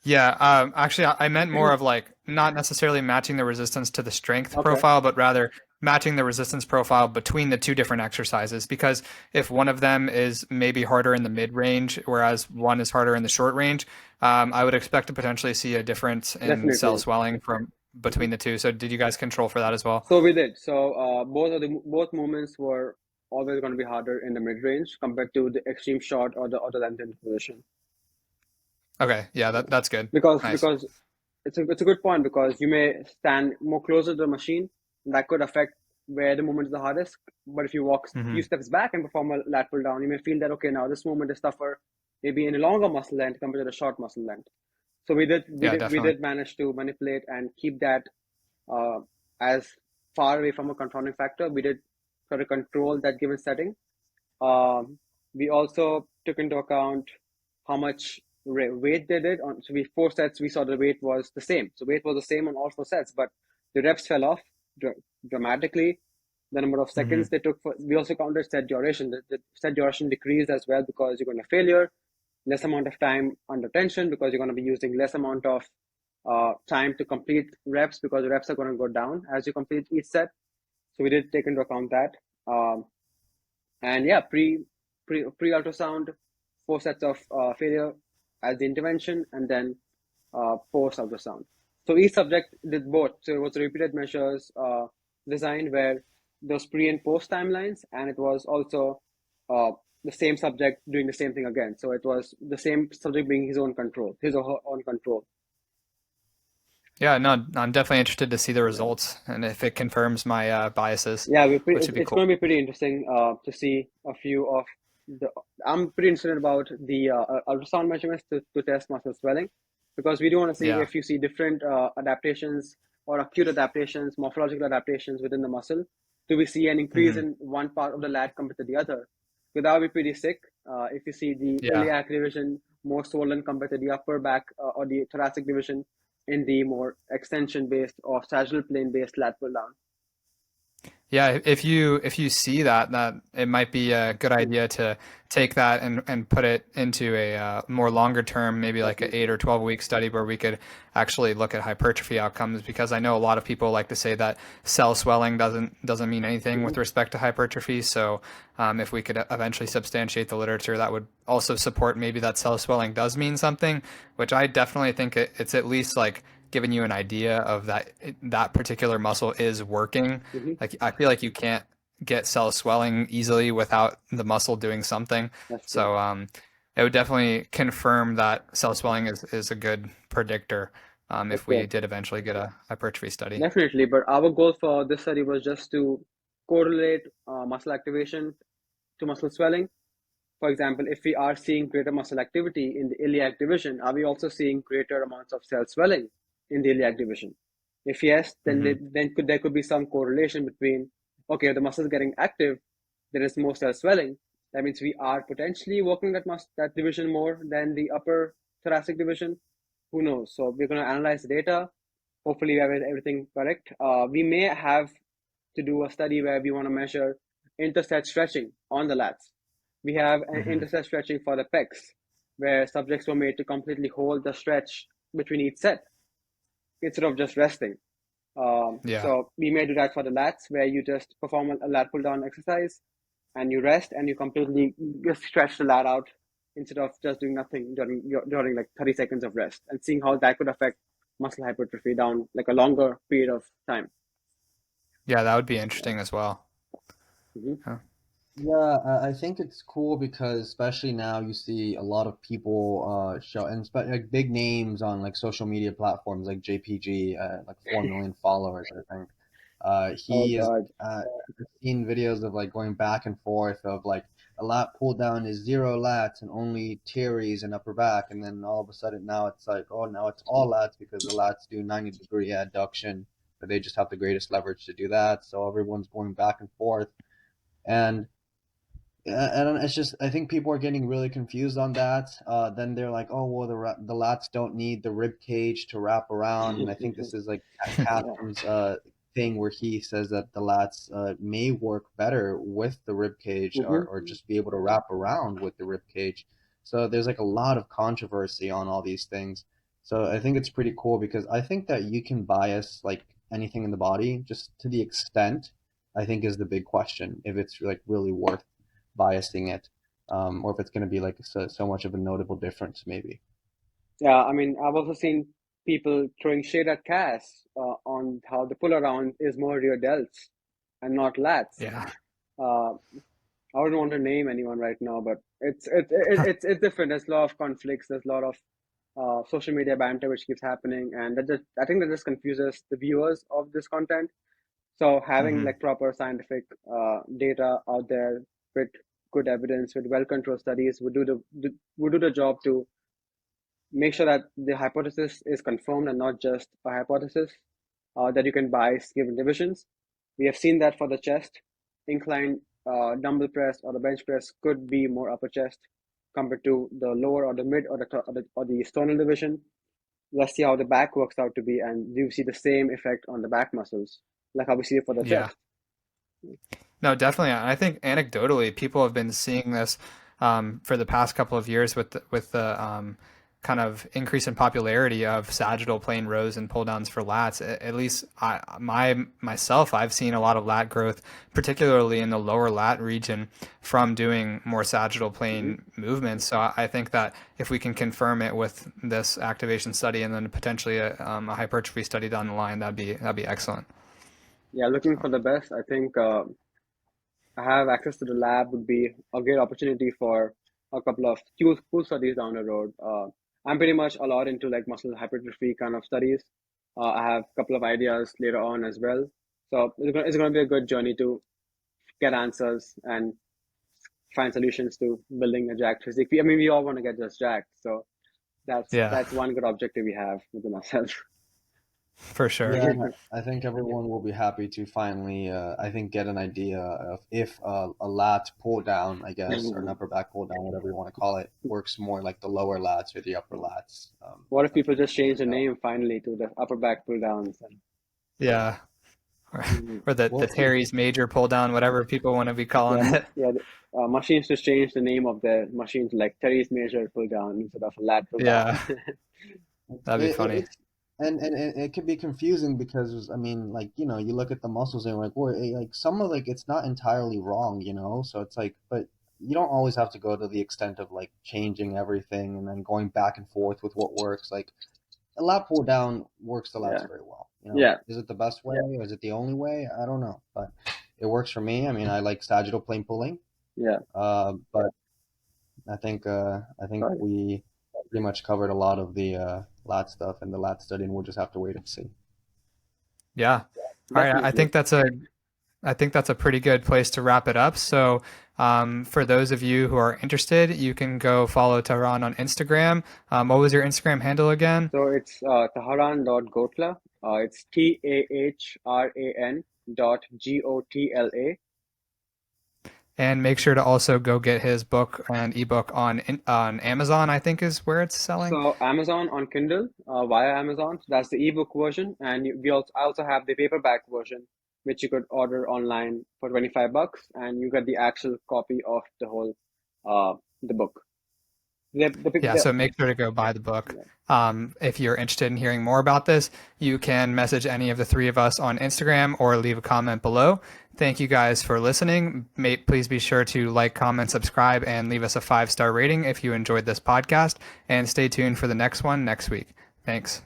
Yeah, actually, I meant more of like not necessarily matching the resistance to the strength Okay. profile, but rather matching the resistance profile between the two different exercises. Because if one of them is maybe harder in the mid range, whereas one is harder in the short range, I would expect to potentially see a difference in cell Definitely. swelling from Mhm. between the two. So did you guys control for that as well? So we did. So both movements were always going to be harder in the mid range compared to the extreme short or the lengthened position. Okay, yeah, Yeah. that's good. Nice. Because it's a good point because you may stand more closer to the machine, and that could affect where the movement is the hardest. But if you walk a few Hmm. steps back and perform a lat pull down, you may feel that okay, now this movement is tougher, maybe in a longer muscle length compared to the short muscle length. So Yeah, we definitely. did manage to manipulate and keep that uh, as far away from a confounding factor. We did try to control that given setting. Um, we also took into account how much weight they did on. So we 4 sets. We saw the weight was the same. So weight was the same on all 4 sets, but the reps fell off dramatically. The number of Hmm. seconds they took for. We also counted set duration. The set duration decreased as well because you're going to failure, less amount of time under tension because you're going to be using less amount of time to complete reps because the reps are going to go down as you complete each set. So we did take into account that. Um, and yeah, pre ultrasound, 4 sets of failure as the intervention, and then post ultrasound. So each subject did both. So it was repeated measures designed where those pre and post timelines, and it was also uh, the same subject doing the same thing again. So it was the same subject being his own control, his or her own control. Yeah, no, I'm definitely interested to see the Yeah. results and if it confirms my biases, Yeah, which would be it's cool. going to be pretty interesting to see a few of the. I'm pretty interested about the ultrasound measurements to test muscle swelling because we do want to see Yeah. if you see different adaptations or acute adaptations, morphological adaptations within the muscle. Do we see an increase Hmm. in one part of the lat compared to the other? Because that would be pretty sick if you see the Yeah. iliac division more swollen compared to the upper back or the thoracic division in the more extension based or sagittal plane based lat pull down. Yeah, if you see that, that it might be a good idea to take that and put it into a more longer term, maybe like an eight Definitely. or 12 week study where we could actually look at hypertrophy outcomes. Because I know a lot of people like to say that cell swelling doesn't mean anything Mm-hmm. with respect to hypertrophy. So if we could eventually substantiate the literature, that would also support maybe that cell swelling does mean something, which I definitely think it's at least like giving you an idea of that particular muscle is working. Mm-hmm. Like I feel like you can't get cell swelling easily without the muscle doing something. That's true. So it would definitely confirm that cell swelling is a good predictor if we Okay, did eventually get a hypertrophy study. definitely. But our goal for this study was just to correlate muscle activation to muscle swelling. For example, if we are seeing greater muscle activity in the iliac division, are we also seeing greater amounts of cell swelling in the iliac division? If yes, Hmm. then there could be some correlation between okay, if the muscle is getting active, there is more cell swelling. That means we are potentially working that division more than the upper thoracic division. Who knows? So we're going to analyze the data. Hopefully, we have everything correct. We may have to do a study where we want to measure interset stretching on the lats. We have an Hmm. interset stretching for the pecs, where subjects were made to completely hold the stretch between each set instead of just resting. Yeah. So we may do that for the lats, where you just perform a lat pull down exercise and you rest and you completely just stretch the lat out instead of just doing nothing during like 30 seconds of rest and seeing how that could affect muscle hypertrophy down like a longer period of time. Yeah, that would be Yeah. interesting as well. Mm-hmm. Huh. Yeah, I think it's cool because especially now you see a lot of people show and like big names on like social media platforms like JPG, like 4 million followers, I think. Oh He is God. I've seen videos of like going back and forth of like a lat pull down is 0 lats and only teres and upper back, and then all of a sudden now it's like, oh, now it's all lats because the lats do 90-degree adduction, but they just have the greatest leverage to do that. So everyone's going back and forth. And I don't. It's just I think people are getting really confused on that. Then they're like, "Oh, well, the lats don't need the rib cage to wrap around." And I think this is like Yeah. Catherine thing where he says that the lats may work better with the rib cage Mm-hmm. or just be able to wrap around with the rib cage. So there's like a lot of controversy on all these things. So I think it's pretty cool because I think that you can bias like anything in the body just to the extent. I think is the big question, if it's like really worth biasing it, or if it's going to be like so much of a notable difference, maybe. Yeah, I mean, I've also seen people throwing shade at Cass on how the pull around is more rear delts and not lats. Yeah. Uh, I wouldn't want to name anyone right now, but it's different. There's a lot of conflicts. There's a lot of social media banter which keeps happening, and I think that just confuses the viewers of this content. So having Hmm. like proper scientific data out there with good evidence, with well-controlled studies, would do the job to make sure that the hypothesis is confirmed and not just a hypothesis that you can bias given divisions. We have seen that for the chest, inclined dumbbell press or the bench press could be more upper chest compared to the lower or the mid or the sternal division. Let's see how the back works out to be, and do you see the same effect on the back muscles, like how we see it for the Yeah. chest? No, definitely. I think anecdotally, people have been seeing this for the past couple of years with the kind of increase in popularity of sagittal plane rows and pull downs for lats. At least myself, I've seen a lot of lat growth, particularly in the lower lat region, from doing more sagittal Mm-hmm. plane movements. So I think that if we can confirm it with this activation study and then potentially a hypertrophy study down the line, that'd be excellent. Yeah, looking So for the best. I think have access to the lab would be a great opportunity for a couple of cool studies down the road. I'm pretty much a lot into like muscle hypertrophy kind of studies. I have a couple of ideas later on as well. So it's going to be a good journey to get answers and find solutions to building a jacked physique. I mean, we all want to get just jacked. So yeah, that's one good objective we have within ourselves. for sure. Yeah, and I think everyone will be happy to finally, I think, get an idea of if a lat pull down, I guess, or an upper back pull down, whatever you want to call it, works more like the lower lats or the upper lats. What if That's people just interesting change to the know. name finally to the upper back pull downs? Yeah. or, And, or the We'll see. Terry's major pull down, whatever people want to be calling Yeah, it. yeah. Machines just changed the name of their machine to like Terry's major pull down instead of a lat pull down. Yeah, that'd be funny. It's and it can be confusing because I mean, like, you look at the muscles and you're like, well, like some of like it's not entirely wrong, so it's like, but you don't always have to go to the extent of like changing everything and then going back and forth with what works. Like a lat pull down works the lats Yeah, very well. yeah, Is it the best way or is it the only way? I don't know, but it works for me. I mean, I like sagittal plane pulling, yeah. but I think Sorry. we pretty much covered a lot of the lat stuff and the lat study, and we'll just have to wait and see. Yeah. All right. I Definitely. think that's a pretty good place to wrap it up. So, for those of you who are interested, you can go follow Tahran on Instagram. What was your Instagram handle again? So it's Tahran.Gotla. It's Tahran .Gotla. And make sure to also go get his book and ebook on Amazon, I think is where it's selling. So Amazon on Kindle via Amazon. So that's the ebook version, and I also have the paperback version, which you could order online for $25, and you get the actual copy of the whole the book. Yeah, The so make sure to go buy the book. yeah. If you're interested in hearing more about this, you can message any of the three of us on Instagram or leave a comment below. Thank you guys for listening. Please be sure to like, comment, subscribe, and leave us a 5-star rating if you enjoyed this podcast. And stay tuned for the next one next week. Thanks.